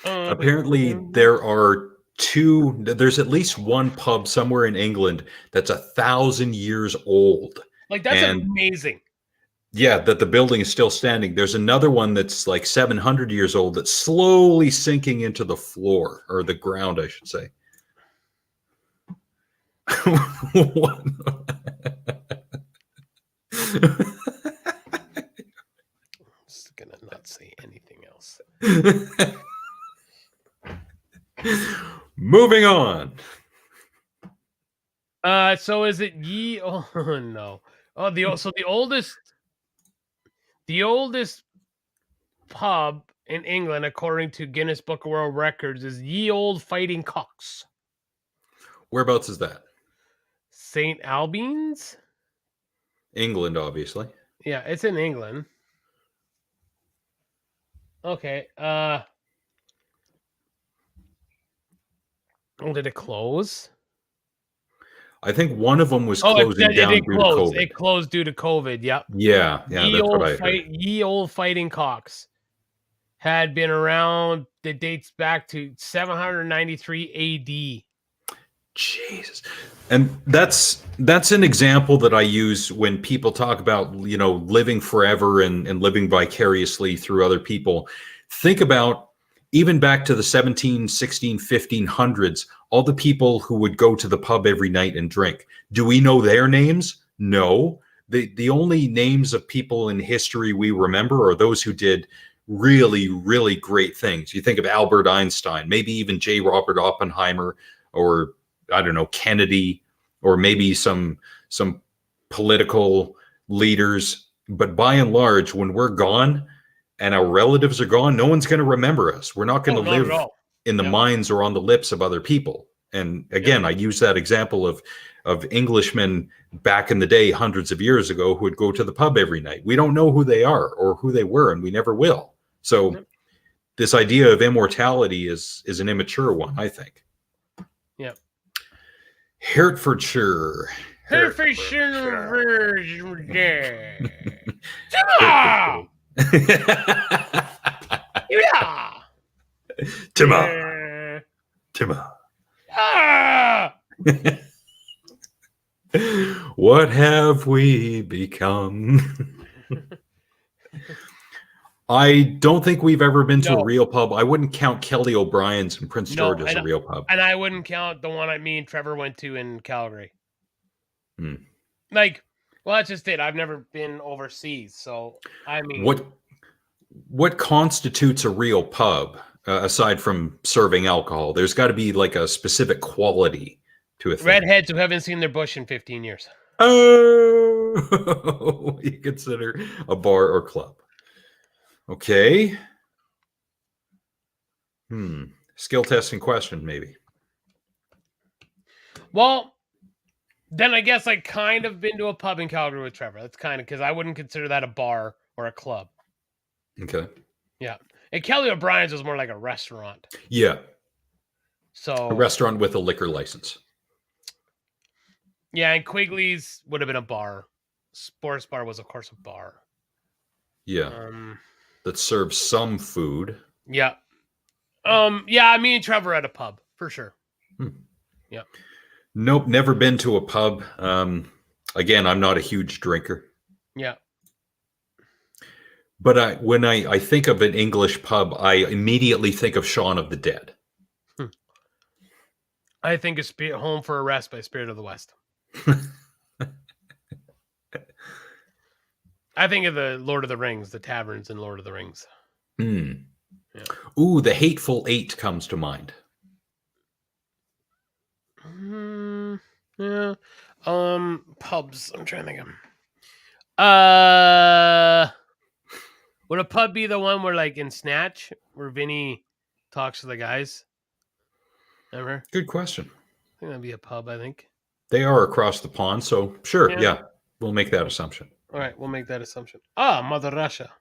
Apparently, there's at least one pub somewhere in England that's 1,000 years old. Like, that's amazing. Yeah, that the building is still standing. There's another one that's like 700 years old that's slowly sinking into the floor, or the ground, I should say. Just gonna not say anything else. Moving on. So is it ye? Oh no. Oh, the oldest pub in England, according to Guinness Book of World Records, is Ye Old Fighting Cocks. Whereabouts is that? St. Albans? England, obviously. Yeah, it's in England. Okay. Oh, did it close? I think one of them was closing down due to COVID. It closed due to COVID. Yep. Yeah, that's what I heard. Ye Old Fighting Cocks. had been around that dates back to 793 AD. Jesus. And that's an example that I use when people talk about, living forever and living vicariously through other people. Think about even back to the 17, 16, 1500s, all the people who would go to the pub every night and drink. Do we know their names? No. The only names of people in history we remember are those who did really, really great things. You think of Albert Einstein, maybe even J. Robert Oppenheimer, or I don't know, Kennedy, or maybe some political leaders. But by and large, when we're gone and our relatives are gone, no one's going to remember us. We're not going to live in the minds or on the lips of other people. And again, I use that example of Englishmen back in the day, hundreds of years ago, who would go to the pub every night. We don't know who they are or who they were, and we never will. So this idea of immortality is an immature one, I think. Yeah. Hertfordshire. Hertfordshire. Timma. What have we become? I don't think we've ever been to a real pub. I wouldn't count Kelly O'Brien's in Prince George as a real pub. And I wouldn't count the one me and Trevor went to in Calgary. Hmm. Well, that's just it. I've never been overseas. So, I mean... What constitutes a real pub, aside from serving alcohol? There's got to be like a specific quality to a thing. Redheads who haven't seen their bush in 15 years. Oh, you consider a bar or club. Okay. Skill testing question, maybe. Well, then I guess I kind of been to a pub in Calgary with Trevor. That's kind of because I wouldn't consider that a bar or a club. Okay. Yeah. And Kelly O'Brien's was more like a restaurant. Yeah. So a restaurant with a liquor license. Yeah, and Quigley's would have been a bar. Sports Bar was, of course, a bar. Yeah. That serves some food. Yeah. Yeah, me and Trevor at a pub, for sure. Yeah. Nope, never been to a pub. Again, I'm not a huge drinker. Yeah. But when I think of an English pub, I immediately think of Shaun of the Dead. I think of Home for a Rest by Spirit of the West. I think of the Lord of the Rings, the taverns in Lord of the Rings. Yeah. Ooh, The Hateful Eight comes to mind. Yeah. Pubs. I'm trying to think of. Would a pub be the one where, like in Snatch, where Vinny talks to the guys? Remember? Good question. I think that'd be a pub, I think. They are across the pond, so sure, yeah. We'll make that assumption. All right, we'll make that assumption. Mother Russia.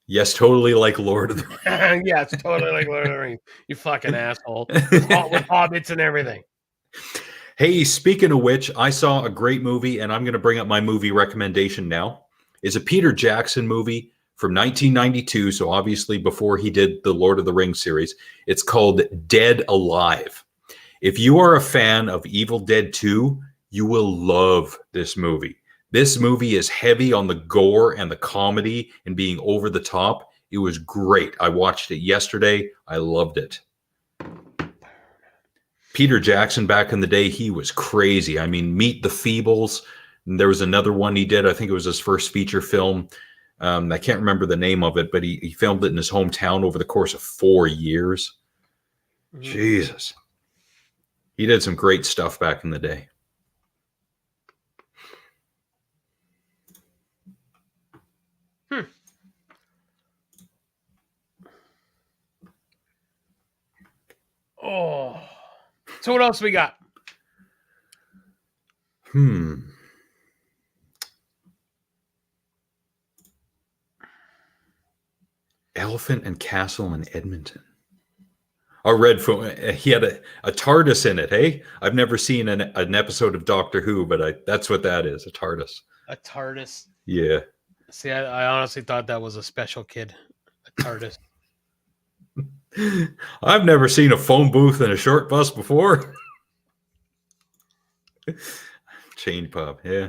Yes, totally like Lord of the Rings. Yeah, it's totally like Lord of the Rings. You fucking asshole. With hobbits and everything. Hey, speaking of which, I saw a great movie, and I'm going to bring up my movie recommendation now. It's a Peter Jackson movie from 1992, so obviously before he did the Lord of the Rings series. It's called Dead Alive. If you are a fan of Evil Dead 2, you will love this movie. This movie is heavy on the gore and the comedy and being over the top. It was great. I watched it yesterday. I loved it. Peter Jackson back in the day, he was crazy. I mean, Meet the Feebles. And there was another one he did. I think it was his first feature film. I can't remember the name of it, but he filmed it in his hometown over the course of 4 years. Jesus. He did some great stuff back in the day. Oh. So what else we got? Elephant and Castle in Edmonton. A red phone. He had a TARDIS in it. Hey, I've never seen an episode of Doctor Who, but that's what that is. A TARDIS. A TARDIS. Yeah. See, I honestly thought that was a special kid, a TARDIS. I've never seen a phone booth in a short bus before. Chain pub, yeah.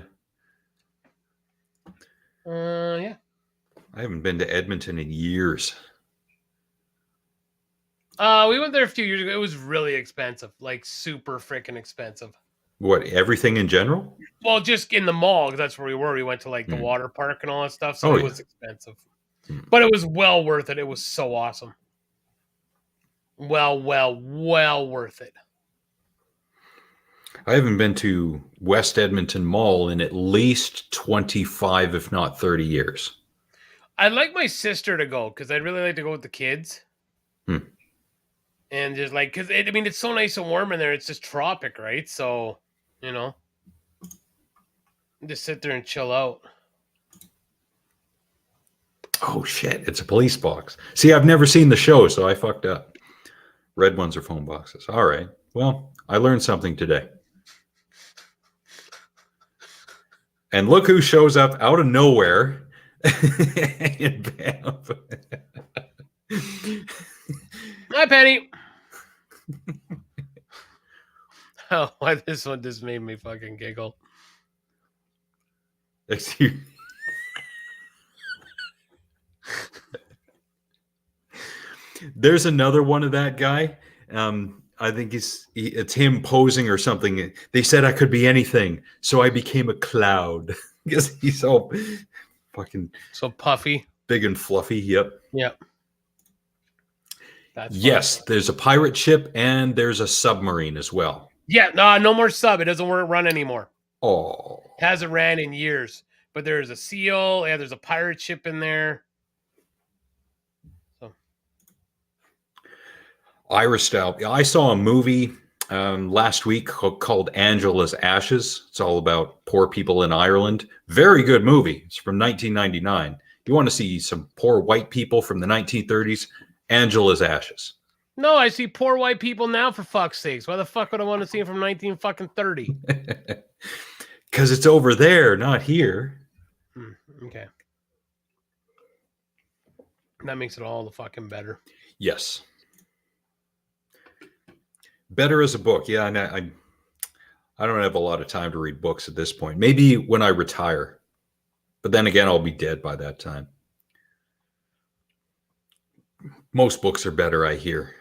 Yeah. I haven't been to Edmonton in years. We went there a few years ago. It was really expensive, like super freaking expensive. What, everything in general? Well, just in the mall, 'cause that's where we were. We went to like the water park and all that stuff, so Oh, it was expensive. But it was well worth it. It was so awesome. Well worth it. I haven't been to West Edmonton Mall in at least 25, if not 30 years. I'd like my sister to go because I'd really like to go with the kids. And just like, because it's so nice and warm in there. It's just tropic, right? So, just sit there and chill out. Oh, shit. It's a police box. See, I've never seen the show, so I fucked up. Red ones are phone boxes. All right. Well, I learned something today. And look who shows up out of nowhere in Banff. Hi, Penny. Oh, why this one just made me fucking giggle. Excuse. There's another one of that guy. I think it's him posing or something. They said I could be anything, so I became a cloud. Because he's all fucking so puffy, big and fluffy. Yep. Yes, there's a pirate ship and there's a submarine as well. Yeah, no more sub. It doesn't run anymore. Oh, hasn't ran in years. But there's a seal. Yeah, there's a pirate ship in there. Irish style. I saw a movie last week called Angela's Ashes. It's all about poor people in Ireland. Very good movie. It's from 1999. You want to see some poor white people from the 1930s? Angela's Ashes. No, I see poor white people now, for fuck's sakes. Why the fuck would I want to see them from 1930? Because it's over there, not here. Okay. That makes it all the fucking better. Yes. Better as a book. Yeah, and I don't have a lot of time to read books at this point. Maybe when I retire. But then again, I'll be dead by that time. Most books are better, I hear.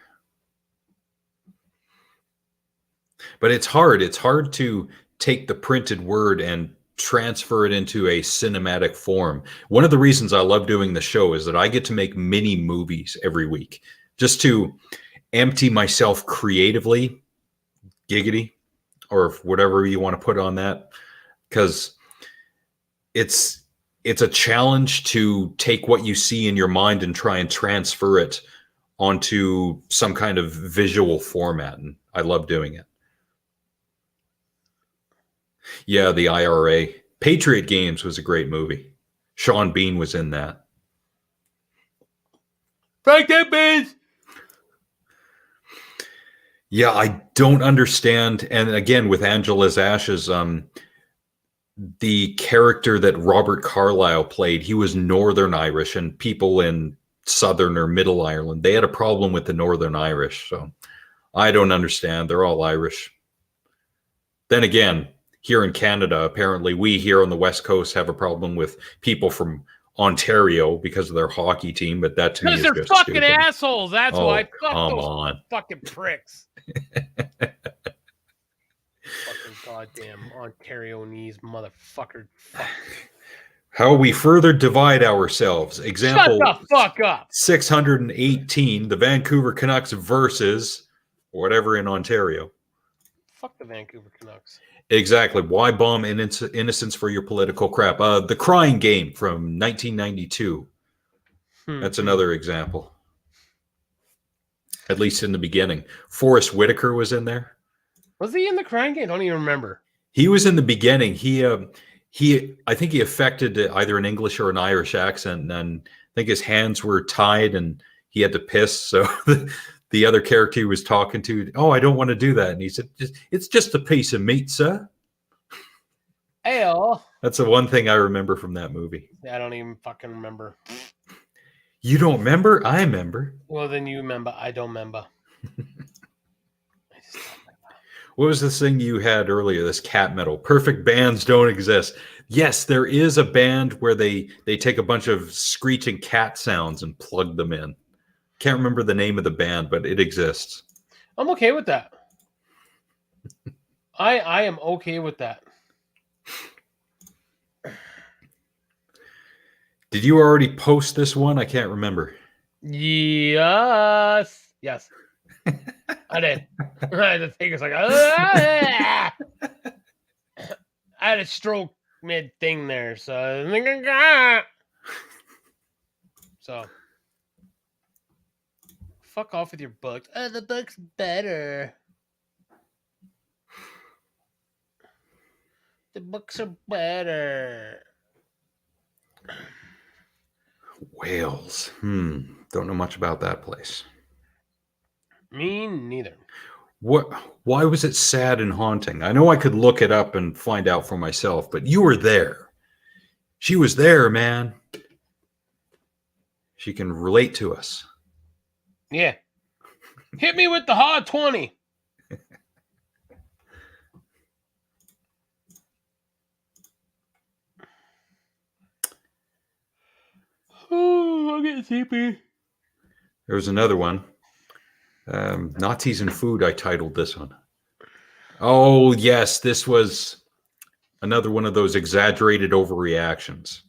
But it's hard. It's hard to take the printed word and transfer it into a cinematic form. One of the reasons I love doing the show is that I get to make mini movies every week just to empty myself creatively, giggity, or whatever you want to put on that, because it's a challenge to take what you see in your mind and try and transfer it onto some kind of visual format, and I love doing it. Yeah, the IRA. Patriot Games was a great movie. Sean Bean was in that. Frank that beans! Yeah, I don't understand. And again, with Angela's Ashes, the character that Robert Carlyle played, he was Northern Irish, and people in Southern or Middle Ireland, they had a problem with the Northern Irish. So I don't understand. They're all Irish. Then again, here in Canada, apparently we here on the West Coast have a problem with people from Ontario because of their hockey team, but that to me is they're just fucking stupid. assholes. That's why. Fuck come those on. fucking pricks. Fucking goddamn Ontarionese motherfucker. Fuck. How we further divide ourselves. Example, shut the fuck up. 618, the Vancouver Canucks versus whatever in Ontario. Fuck the Vancouver Canucks. Exactly. Why bomb innocence for your political crap? The Crying Game from 1992. That's another example. At least in the beginning. Forrest Whitaker was in there. Was he in the Crying Game? I don't even remember. He was in the beginning. I think he affected either an English or an Irish accent, and I think his hands were tied and he had to piss. So the other character he was talking to, oh, I don't want to do that. And he said, it's just a piece of meat, sir. Ayo. That's the one thing I remember from that movie. I don't even fucking remember. You don't remember? I remember. Well, then you remember. I don't remember. I just don't remember. What was this thing you had earlier? This cat metal. Perfect bands don't exist. Yes, there is a band where they take a bunch of screeching cat sounds and plug them in. Can't remember the name of the band, but it exists. I'm okay with that. I am okay with that. Did you already post this one? I can't remember. Yes. Yes. I did. I had to think. It's like, I had a stroke mid thing there. So, fuck off with your books. Oh, the book's better. The books are better. Wales. Don't know much about that place. Me neither. What? Why was it sad and haunting? I know I could look it up and find out for myself, but you were there. She was there, man. She can relate to us. Yeah. Hit me with the hard 20. Oh, I'm getting sleepy. There was another one. Nazis and Food, I titled this one. Oh, yes, this was another one of those exaggerated overreactions.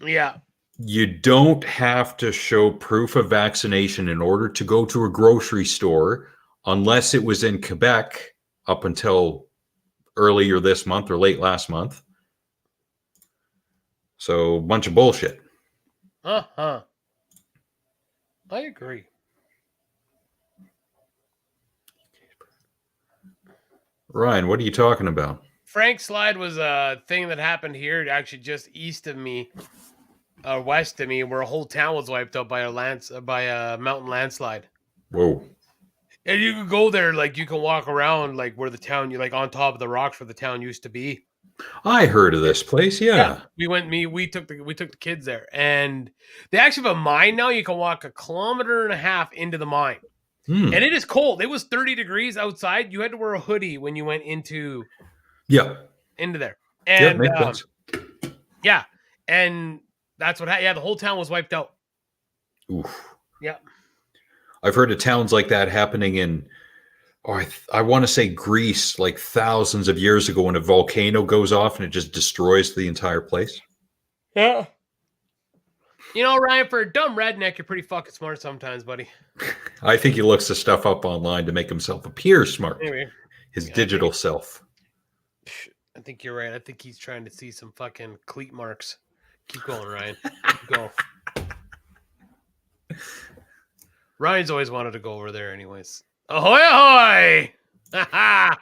Yeah. You don't have to show proof of vaccination in order to go to a grocery store unless it was in Quebec up until earlier this month or late last month. So, bunch of bullshit. Uh-huh. I agree. Ryan, what are you talking about? Frank Slide was a thing that happened here, actually just east of me, west of me, where a whole town was wiped out by a mountain landslide. Whoa. And you could go there, like you can walk around, like where the town, you like on top of the rocks where the town used to be. I heard of this place, yeah. We took the kids there, and they actually have a mine now. You can walk 1.5 kilometers into the mine. And it is cold. It was 30 degrees outside. You had to wear a hoodie when you went into there. And makes sense. Yeah. And that's what happened. Yeah, the whole town was wiped out. Oof. Yeah. I've heard of towns like that happening in, I want to say Greece, like thousands of years ago, when a volcano goes off and it just destroys the entire place. Yeah. You know, Ryan, for a dumb redneck, you're pretty fucking smart sometimes, buddy. I think he looks the stuff up online to make himself appear smart. Maybe. His digital self. I think you're right. I think he's trying to see some fucking cleat marks. Keep going, Ryan. Keep going. Ryan's always wanted to go over there anyways. Ahoy, ahoy! Ha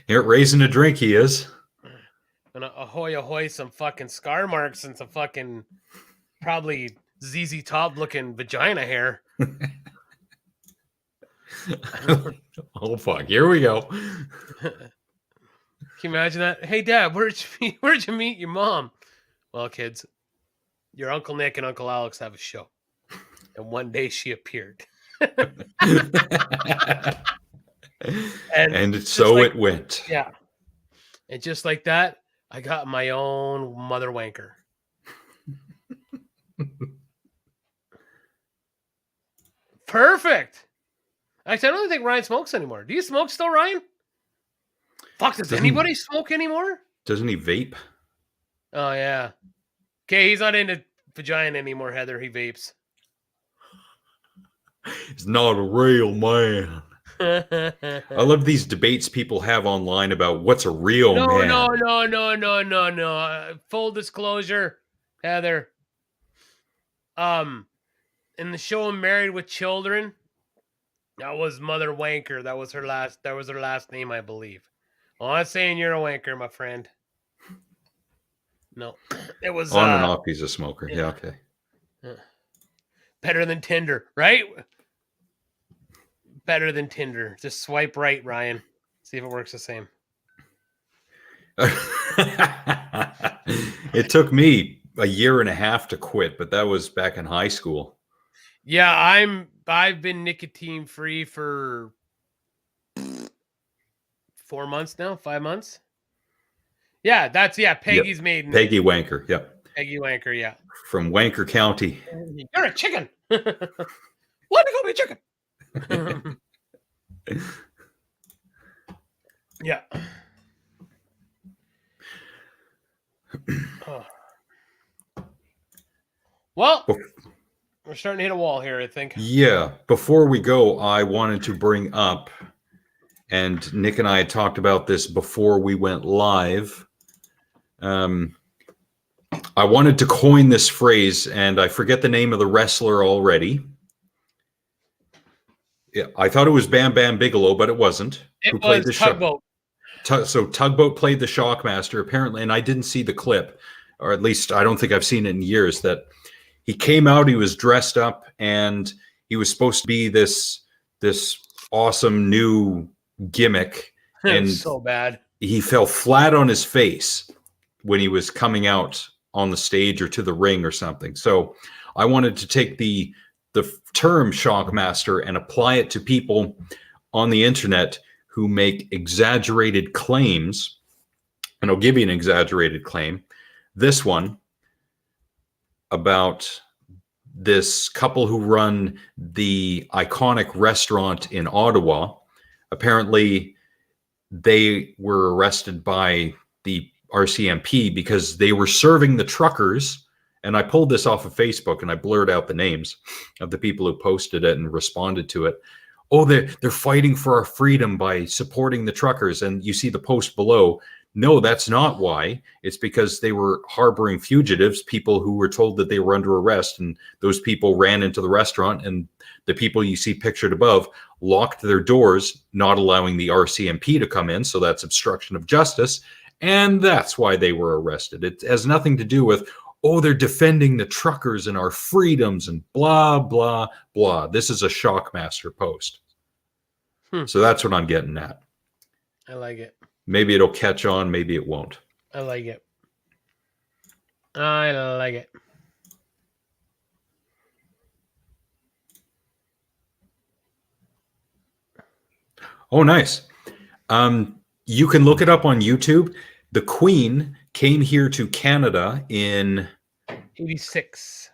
Here, raising a drink, he is. And ahoy, ahoy, some fucking scar marks and some fucking probably ZZ Top looking vagina hair. Oh, fuck. Here we go. Can you imagine that? Hey, Dad, where'd you meet your mom? Well, kids, your Uncle Nick and Uncle Alex have a show. And one day she appeared. and so it went. Yeah. And just like that, I got my own mother wanker. Perfect. Actually, I don't think Ryan smokes anymore. Do you smoke still, Ryan? Fuck, does anybody smoke anymore? Doesn't he vape? Oh, yeah. Okay, he's not into vagina anymore, Heather. He vapes. He's not a real man. I love these debates people have online about what's a real man. No. Full disclosure, Heather. In the show Married with Children, that was Mother Wanker. That was her last name, I believe. Well, I'm not saying you're a wanker, my friend. No. It was on and off he's a smoker. Yeah, okay. Better than Tinder, right? Better than Tinder. Just swipe right, Ryan. See if it works the same. It took me a year and a half to quit, but that was back in high school. Yeah, I've been nicotine free for 4 months now, 5 months. Yeah, Peggy's maiden. Peggy Wanker. Yep. Peggy Wanker, yeah. From Wanker County. You're a chicken. Let me go be a chicken. Yeah. Oh. Well, we're starting to hit a wall here, I think. Yeah. Before we go, I wanted to bring up, and Nick and I had talked about this before we went live. I wanted to coin this phrase, and I forget the name of the wrestler already. Yeah, I thought it was Bam Bam Bigelow, but it wasn't. It was Tugboat. So Tugboat played the Shockmaster, apparently, and I didn't see the clip, or at least I don't think I've seen it in years, that he came out, he was dressed up, and he was supposed to be this awesome new gimmick. And so bad. He fell flat on his face when he was coming out on the stage or to the ring or something. So I wanted to take the term Shockmaster and apply it to people on the internet who make exaggerated claims. And I'll give you an exaggerated claim. This one about this couple who run the iconic restaurant in Ottawa. Apparently, they were arrested by the RCMP because they were serving the truckers. And I pulled this off of Facebook and I blurred out the names of the people who posted it and responded to it. Oh, they're fighting for our freedom by supporting the truckers. And you see the post below. No, that's not why. It's because they were harboring fugitives, people who were told that they were under arrest. And those people ran into the restaurant, and the people you see pictured above locked their doors, not allowing the RCMP to come in. So that's obstruction of justice. And that's why they were arrested. It has nothing to do with, oh, they're defending the truckers and our freedoms and blah, blah, blah. This is a Shockmaster post. So that's what I'm getting at. I like it. Maybe it'll catch on. Maybe it won't. I like it. I like it. Oh, nice. You can look it up on YouTube. The Queen came here to Canada in 86.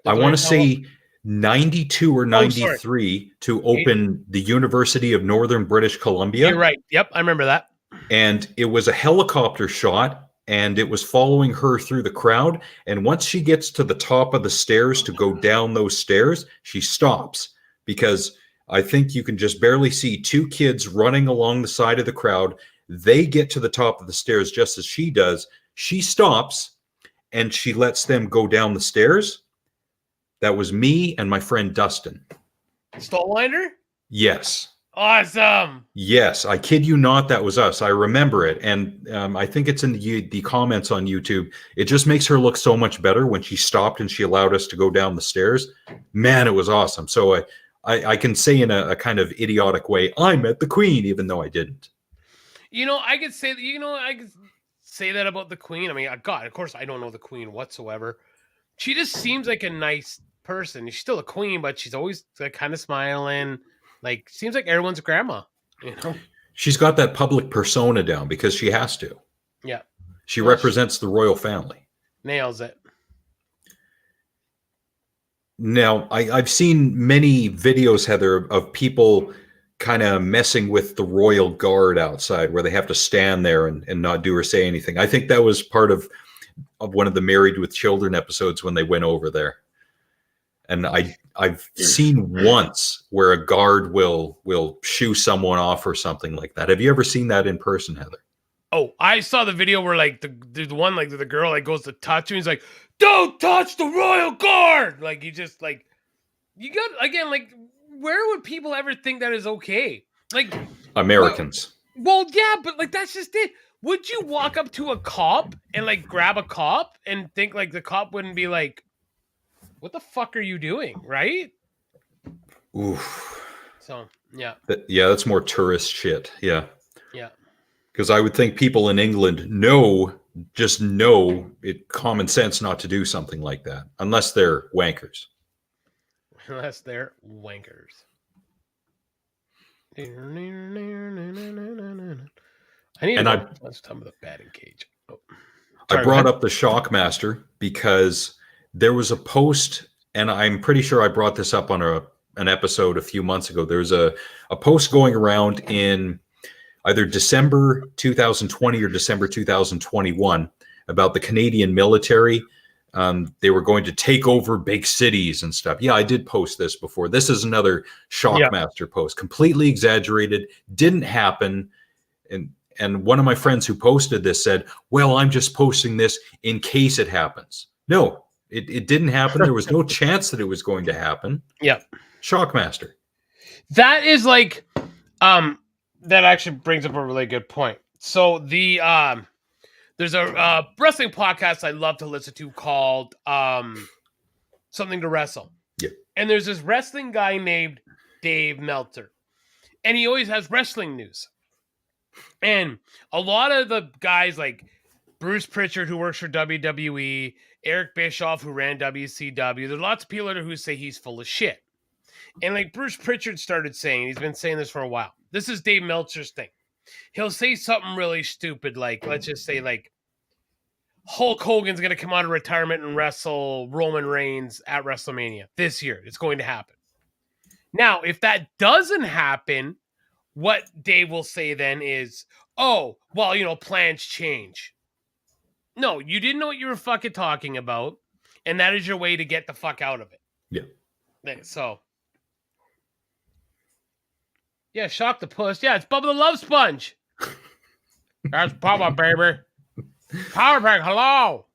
I want to say 92 or 93 to open the University of Northern British Columbia. You're right. Yep, I remember that. And it was a helicopter shot, and it was following her through the crowd. And once she gets to the top of the stairs to go down those stairs, she stops, because I think you can just barely see two kids running along the side of the crowd. They get to the top of the stairs just as she does. She stops and she lets them go down the stairs. That was me and my friend Dustin. Stolwinder? Yes. Awesome. Yes, I kid you not, that was us. I remember it. And I think it's in the comments on YouTube. It just makes her look so much better when she stopped and she allowed us to go down the stairs. Man, it was awesome. So I can say in a kind of idiotic way, I met the Queen, even though I didn't. You know, I could say that about the Queen. I mean, God, of course, I don't know the Queen whatsoever. She just seems like a nice person. She's still a queen, but she's always like kind of smiling. Like, seems like everyone's grandma, you know? She's got that public persona down because she has to. Yeah. She represents the royal family. Nails it. Now, I've seen many videos, Heather, of people kind of messing with the royal guard outside where they have to stand there and not do or say anything. I think that was part of one of the Married with Children episodes when they went over there. And I've seen once where a guard will shoo someone off or something like that. Have you ever seen that in person, Heather? Oh, I saw the video where like the one like the girl like goes to touch him. He's like, "Don't touch the royal guard!" Like, you just like, you got, again, like, where would people ever think that is okay? Like, Americans. Well, yeah, but like, that's just it. Would you walk up to a cop and like grab a cop and think like the cop wouldn't be like, what the fuck are you doing? Right? Oof. So, yeah. Yeah, that's more tourist shit. Yeah. Yeah. Because I would think people in England know it common sense not to do something like that unless they're wankers. Unless they're wankers. I need to go last time with a batting cage. Oh. I brought up the Shockmaster because there was a post, and I'm pretty sure I brought this up on an episode a few months ago. There was a post going around in either December 2020 or December 2021 about the Canadian military. They were going to take over big cities and stuff. Yeah, I did post this before. This is another Shockmaster post, completely exaggerated, didn't happen. And one of my friends who posted this said, well, I'm just posting this in case it happens. No, it didn't happen. There was no chance that it was going to happen. Yep. Shockmaster. That is like, that actually brings up a really good point. So there's a wrestling podcast I love to listen to called Something to Wrestle. Yeah. And there's this wrestling guy named Dave Meltzer. And he always has wrestling news. And a lot of the guys like Bruce Pritchard, who works for WWE, Eric Bischoff, who ran WCW, there's lots of people who say he's full of shit. And like Bruce Pritchard started saying, he's been saying this for a while. This is Dave Meltzer's thing. He'll say something really stupid, like, let's just say, like, Hulk Hogan's going to come out of retirement and wrestle Roman Reigns at WrestleMania this year. It's going to happen. Now, if that doesn't happen, what Dave will say then is, oh, well, you know, plans change. No, you didn't know what you were fucking talking about, and that is your way to get the fuck out of it. Yeah. So, yeah, Shock the Puss. Yeah, it's Bubba the Love Sponge. That's Bubba, baby. Power Pack, hello.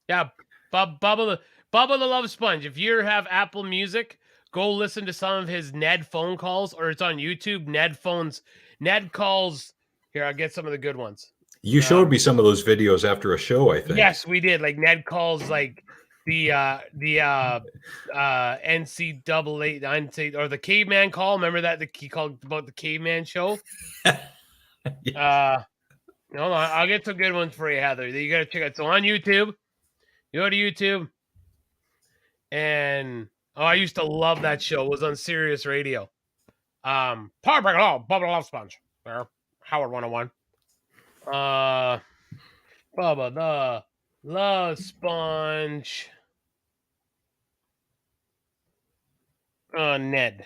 Yeah, Bubba the Love Sponge. If you have Apple Music, go listen to some of his Ned phone calls, or it's on YouTube. Ned calls. Here, I'll get some of the good ones. You showed me some of those videos after a show, I think. Yes, we did. Like Ned calls like the NCAA or the caveman call. Remember that he called about the caveman show? Yes. No, I'll get some good ones for you, Heather. You gotta check out. So on YouTube, you go to YouTube, and I used to love that show. It was on Sirius Radio. Power Break Bubba the Love Sponge. There, Howard 101. Bubba the Love Sponge. Ned.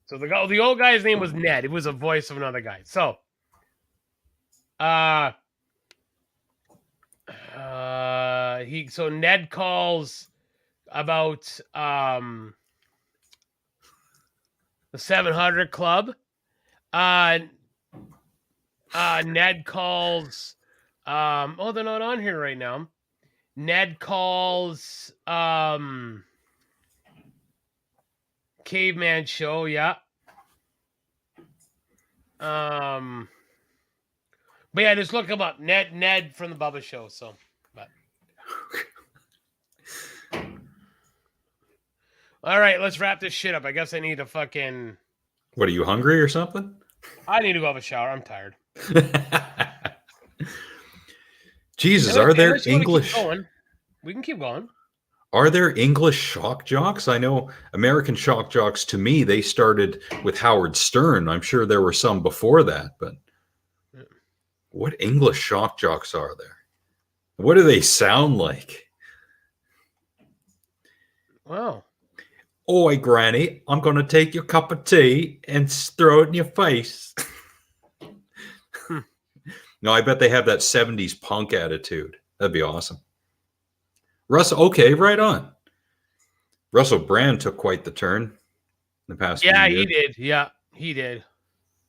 So the old guy's name was Ned. It was a voice of another guy. So, so Ned calls about the 700 Club. Ned calls. Oh, they're not on here right now. Ned calls. Caveman Show, yeah. But yeah, just look him up. Ned from the Bubba Show. So, but all right, let's wrap this shit up. I guess I need to fucking. What, are you hungry or something? I need to go have a shower. I'm tired. Jesus, are there English? We can keep going. Are there English shock jocks? I know American shock jocks, to me, they started with Howard Stern. I'm sure there were some before that, but what English shock jocks are there? What do they sound like? Wow. Oi, Granny, I'm going to take your cup of tea and throw it in your face. No, I bet they have that 70s punk attitude. That'd be awesome. Russell, okay, right on. Russell Brand took quite the turn in the past few years. He did. Yeah, he did.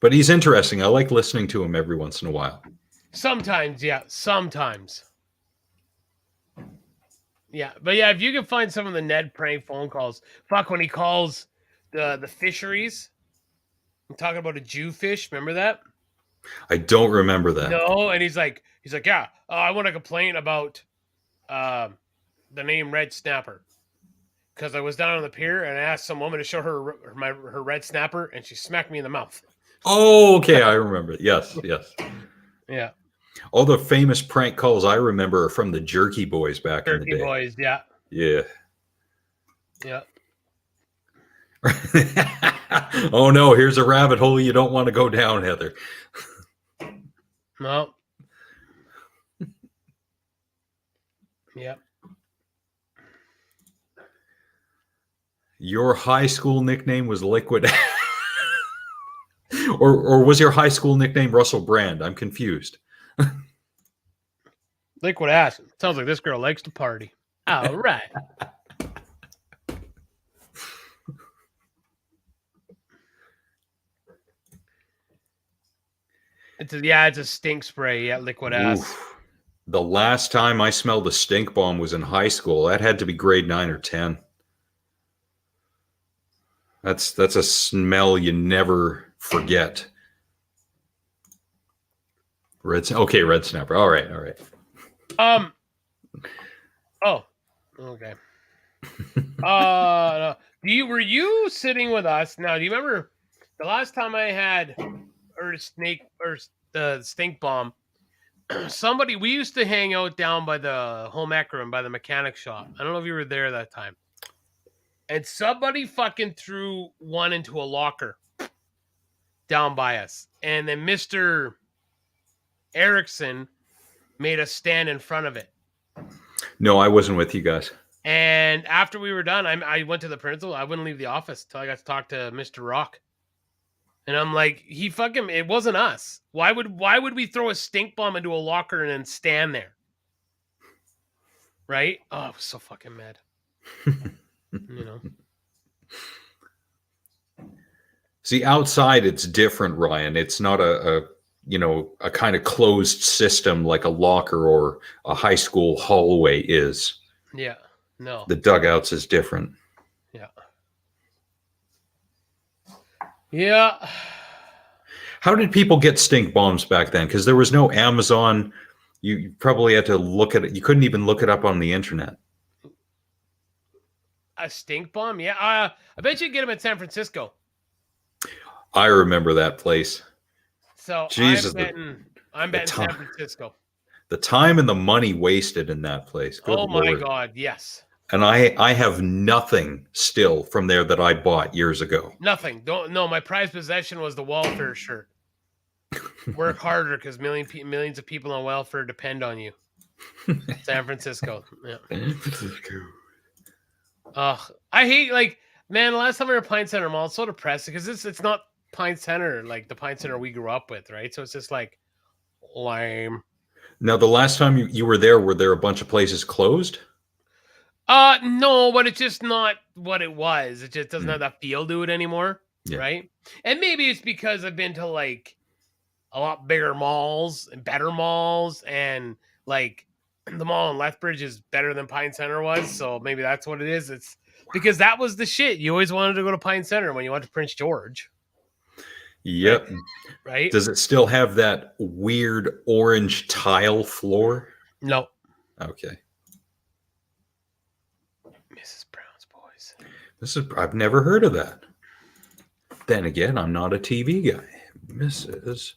But he's interesting. I like listening to him every once in a while. Sometimes, yeah. Sometimes. Yeah, but yeah, if you can find some of the Ned prank phone calls. Fuck, when he calls the fisheries. I'm talking about a Jewfish. Remember that? I don't remember that. No, and he's like, yeah, I want to complain about the name Red Snapper. Because I was down on the pier and I asked some woman to show her her red snapper and she smacked me in the mouth. Oh, okay, I remember. Yes. Yeah. All the famous prank calls I remember are from the Jerky Boys back in the Turkey day. boys. Yeah. Yeah. Yeah. Oh no, here's a rabbit hole you don't want to go down, Heather. No. Yep. Your high school nickname was Liquid. or was your high school nickname Russell Brand? I'm confused. Liquid ass. Sounds like this girl likes to party. All right. It's a stink spray. Yeah, liquid ass. Oof. The last time I smelled a stink bomb was in high school. That had to be grade 9 or 10. That's a smell you never forget. Red Snapper. All right. Oh. Okay. No. Were you sitting with us? Now, do you remember the last time I had the stink bomb? We used to hang out down by the home ec room by the mechanic shop. I don't know if you were there that time. And somebody fucking threw one into a locker down by us. And then Mr. Erickson made us stand in front of it. No, I wasn't with you guys. And after we were done, I went to the principal. I wouldn't leave the office until I got to talk to Mr. Rock. And I'm like, it wasn't us. Why would we throw a stink bomb into a locker and then stand there? Right? Oh, I was so fucking mad. You know. See, outside it's different, Ryan. It's not a kind of closed system like a locker or a high school hallway is. Yeah. No. The dugouts is different. Yeah. Yeah. How did people get stink bombs back then? Because there was no Amazon. You probably had to look at it. You couldn't even look it up on the internet. A stink bomb? Yeah. I bet you can get them in San Francisco. I remember that place. So Jesus, I'm betting San Francisco. The time and the money wasted in that place. Good oh my Lord. God, yes. And I have nothing still from there that I bought years ago. Nothing. My prized possession was the welfare shirt. Work harder because millions of people on welfare depend on you. San Francisco. Yeah. I hate man, the last time we were at Pine Center Mall, it's so depressing because it's not Pine Center like the Pine Center we grew up with, right? So it's just like lame. Now, the last time you were there a bunch of places closed? No, but it's just not what it was. It just doesn't have that feel to it anymore, right? And maybe it's because I've been to like a lot bigger malls and better malls, and like the mall in Lethbridge is better than Pine Center was, so maybe that's what it is. It's because that was the shit. You always wanted to go to Pine Center when you went to Prince George. Yep. Right? Does it still have that weird orange tile floor? No. Okay. Mrs. Brown's Boys. I've never heard of that. Then again, I'm not a TV guy. Mrs.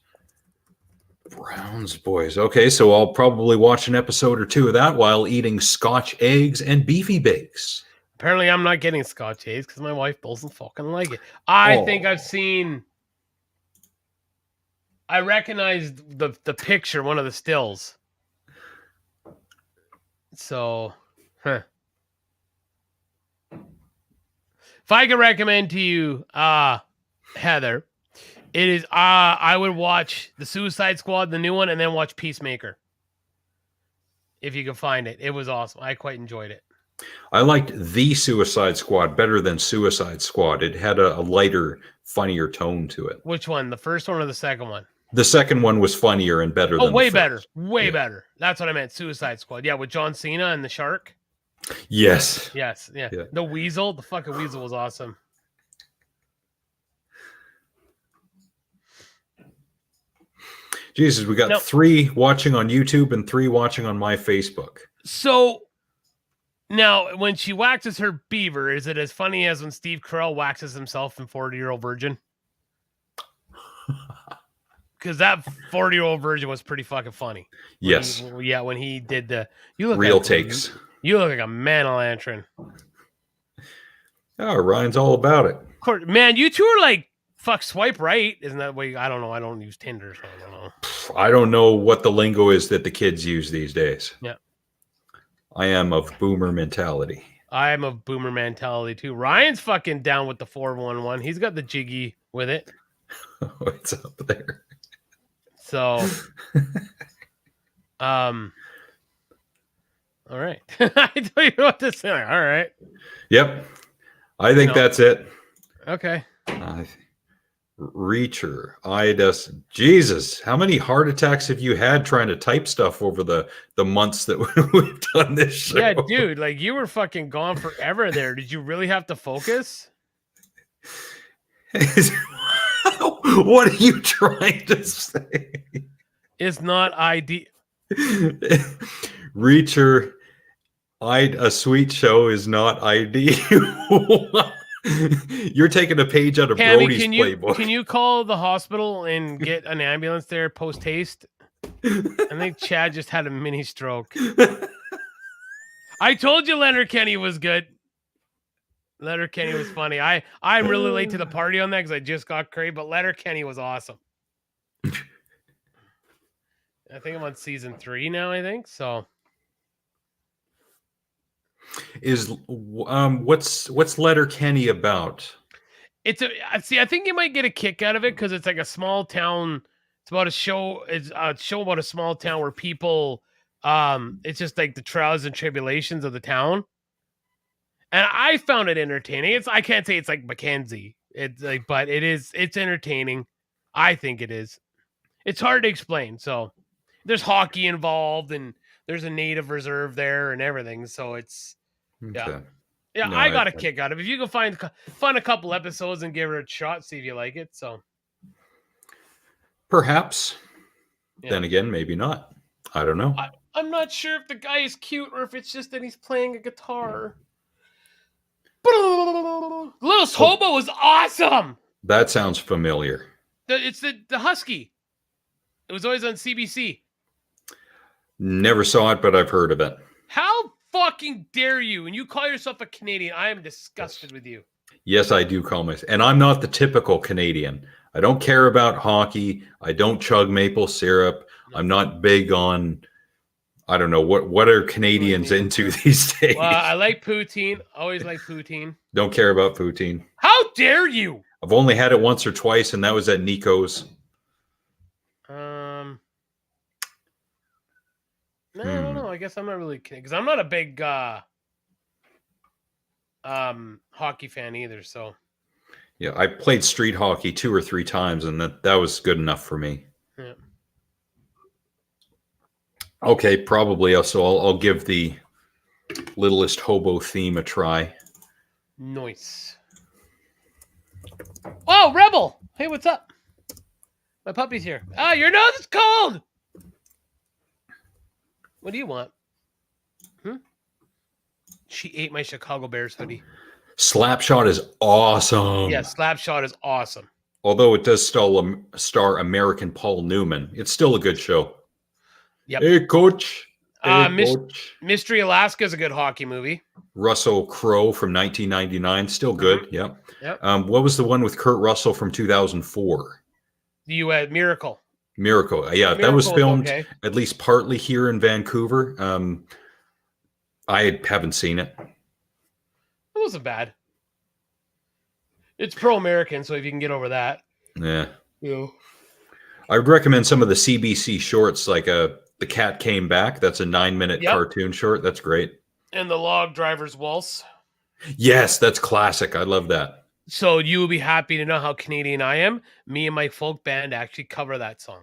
Brown's Boys. Okay, so I'll probably watch an episode or two of that while eating Scotch eggs and beefy bakes. Apparently, I'm not getting Scotch eggs because my wife doesn't fucking like it. I think I've seen. I recognized the picture, one of the stills. So, If I could recommend to you, Heather, it is I would watch the Suicide Squad, the new one, and then watch Peacemaker. If you can find it. It was awesome. I quite enjoyed it. I liked the Suicide Squad better than Suicide Squad. It had a lighter, funnier tone to it. Which one? The first one or the second one? The second one was funnier and better than the way first. better. Way better. That's what I meant. Suicide Squad. Yeah, with John Cena and the shark. Yes. Yes. Yeah. The weasel. The fucking weasel was awesome. Jesus, we got 3 watching on YouTube and 3 watching on my Facebook. So now, when she waxes her beaver, is it as funny as when Steve Carell waxes himself in 40-Year-Old Virgin? because that 40-year-old virgin was pretty fucking funny. Yes. When he did the you look Real like, takes. You look like a man of lantern. Oh, Ryan's all about it. Of course, man, you two are like fuck swipe right. Isn't that way? I don't know. I don't use Tinder, so I don't know. I don't know what the lingo is that the kids use these days. Yeah. I am of boomer mentality. I am of boomer mentality too. Ryan's fucking down with the 411. He's got the jiggy with it. It's up there. So, all right. I don't even know what to say. All right. Yep. I think that's it. Okay. Reacher. Jesus, how many heart attacks have you had trying to type stuff over the months that we've done this show? Yeah, dude, like you were fucking gone forever there. Did you really have to focus? What are you trying to say? It's not ID. Reacher, a sweet show is not ID. You're taking a page out of Cammy, Brody's playbook. Can you call the hospital and get an ambulance there post haste? I think Chad just had a mini stroke. I told you Leonard Kenny was good. Leonard Kenny was funny. I'm really late to the party on that because I just got Cray, but Leonard Kenny was awesome. I think I'm on season 3 now, I think. So what's Letter Kenny about? I think you might get a kick out of it because it's like a small town. It's about a show. It's a show about a small town where people it's just like the trials and tribulations of the town. And I found it entertaining. I can't say it's like Mackenzie. But it's entertaining. I think it is. It's hard to explain. So there's hockey involved and there's a native reserve there and everything. So it's okay. Yeah, No, I got a kick out of it. If you can find a couple episodes and give it a shot, see if you like it. So perhaps. Yeah. Then again, maybe not. I don't know. I'm not sure if the guy is cute or if it's just that he's playing a guitar. Little Hobo was awesome. That sounds familiar. It's the Husky. It was always on CBC. Never saw it, but I've heard of it. How fucking dare you? And you call yourself a Canadian. I am disgusted with you. Yes, I do call myself. And I'm not the typical Canadian. I don't care about hockey. I don't chug maple syrup. I'm not big on, I don't know, what are Canadians into these days? Well, I like poutine. Always like poutine. Don't care about poutine. How dare you? I've only had it once or twice, and that was at Nico's. No, I don't know. I guess I'm not really kidding because I'm not a big hockey fan either. So yeah, I played street hockey 2 or 3 times, and that was good enough for me. Yeah. Okay, probably. So I'll give the Littlest Hobo theme a try. Nice. Oh, Rebel! Hey, what's up? My puppy's here. Ah, your nose is cold. What do you want? She ate my Chicago Bears hoodie. Slapshot is awesome. Yeah, Slapshot is awesome. Although it does star American Paul Newman, it's still a good show. Yep. Hey, coach. Hey, coach. Mystery Alaska is a good hockey movie. Russell Crowe from 1999, still good. Mm-hmm. Yep. Yep. What was the one with Kurt Russell from 2004? Miracle. Miracle. Yeah, Miracle that was filmed at least partly here in Vancouver. I haven't seen it. It wasn't bad. It's pro-American, so if you can get over that. Yeah. Yeah. I would recommend some of the CBC shorts, like The Cat Came Back. That's a 9-minute cartoon short. That's great. And The Log Driver's Waltz. Yes, that's classic. I love that. So you will be happy to know how Canadian I am. Me and my folk band actually cover that song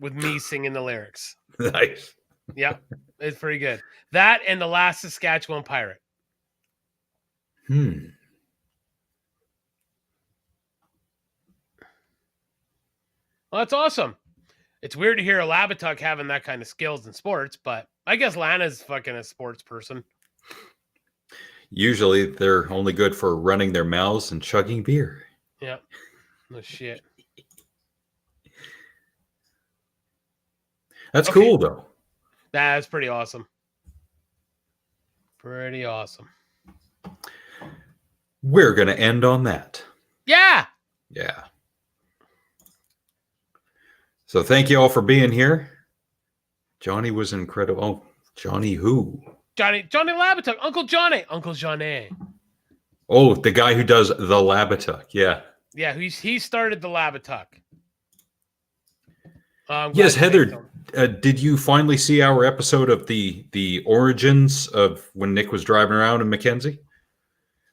with me singing the lyrics. Nice. Yeah, it's pretty good. That and The Last Saskatchewan Pirate. Well, that's awesome. It's weird to hear a Labatug having that kind of skills in sports, but I guess Lana's fucking a sports person. Usually they're only good for running their mouths and chugging beer. Yeah. No shit. That's Okay. cool, though. That's pretty awesome. Pretty awesome. We're going to end on that. Yeah. Yeah. So thank you all for being here. Johnny was incredible. Oh, Johnny who? Johnny Labatuk. Uncle Johnny. Oh, the guy who does the Labatuk. Yeah. Yeah, he started the Labatuk. Yes, Heather, did you finally see our episode of the origins of when Nick was driving around in Mackenzie?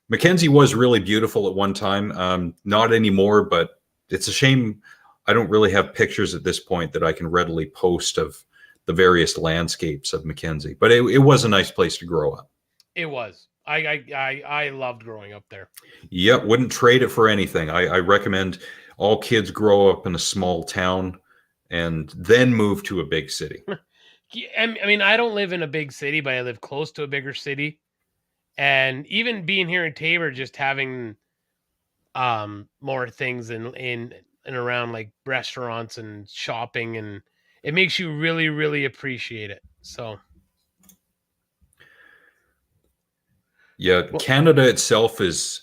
Mackenzie was really beautiful at one time. Not anymore, but it's a shame I don't really have pictures at this point that I can readily post of the various landscapes of Mackenzie. But it was a nice place to grow up. It was. I loved growing up there. Yep, wouldn't trade it for anything. I recommend all kids grow up in a small town and then move to a big city. I mean, I don't live in a big city, but I live close to a bigger city. And even being here in Tabor, just having more things in and around like restaurants and shopping, and it makes you really, really appreciate it. So yeah, Canada itself is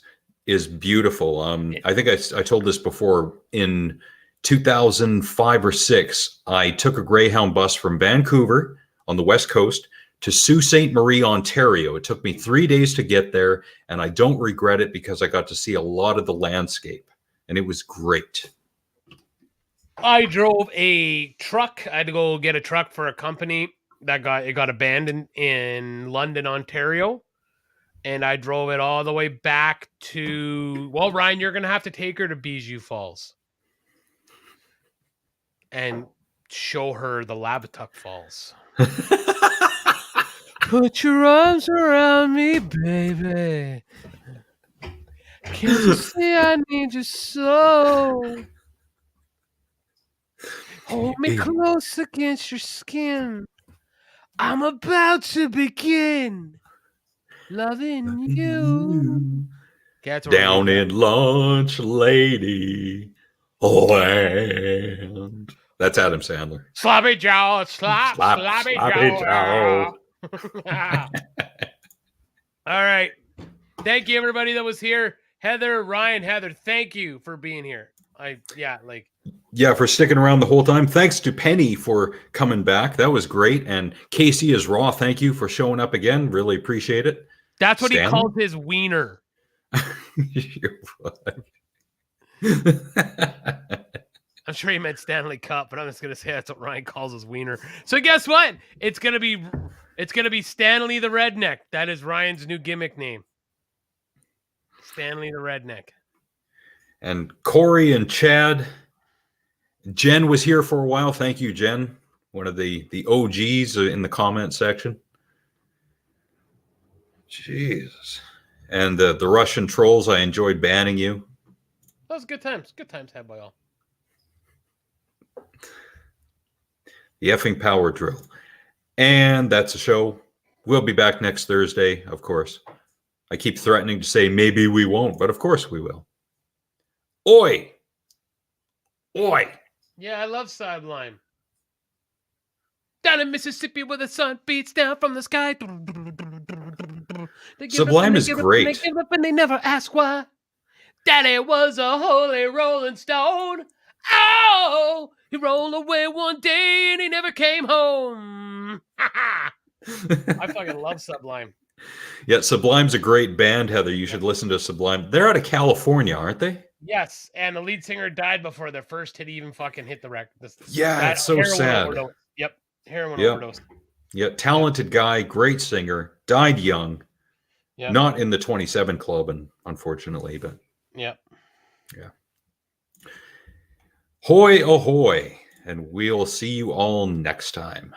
beautiful. I think I told this before. In 2005 or 6, I took a Greyhound bus from Vancouver on the West Coast to Sault Ste. Marie, Ontario. It took me 3 days to get there, and I don't regret it because I got to see a lot of the landscape, and it was great. I drove a truck. I had to go get a truck for a company that got abandoned in London, Ontario. And I drove it all the way back to, well, Ryan, you're going to have to take her to Bijou Falls and show her the Labatuk Falls. Put your arms around me, baby. Can't you see I need you so? Hold me close against your skin. I'm about to begin loving you. Down in Lunch Lady Land. That's Adam Sandler. Sloppy Joe, sloppy Joe. All right. Thank you, everybody that was here. Heather, Ryan, Heather, thank you for being here. Yeah, for sticking around the whole time. Thanks to Penny for coming back. That was great. And Casey is Raw. Thank you for showing up again. Really appreciate it. That's what he called his wiener. I'm sure he meant Stanley Cup, but I'm just gonna say that's what Ryan calls his wiener. So guess what? It's gonna be Stanley the Redneck. That is Ryan's new gimmick name. Stanley the Redneck. And Corey and Chad. Jen was here for a while. Thank you, Jen. One of the OGs in the comment section. Jesus. And the Russian trolls, I enjoyed banning you. That was good times. Good times had by all. The effing power drill. And that's a show. We'll be back next Thursday, of course. I keep threatening to say maybe we won't, but of course we will. Oi! Oi! Yeah, I love Sublime. Down in Mississippi where the sun beats down from the sky. Sublime is great. They give up and they never ask why. Daddy was a holy rolling stone. Oh, he rolled away one day and he never came home. I fucking love Sublime. Yeah, Sublime's a great band, Heather. You should listen to Sublime. They're out of California, aren't they? Yes, and the lead singer died before their first hit even fucking hit the record. Yeah, it's so sad. Overdose. Yep, heroin overdose. Yeah, talented guy, great singer, died young. Yep. Not in the 27 Club, and unfortunately, but yep. Yeah. Hoy ahoy, and we'll see you all next time.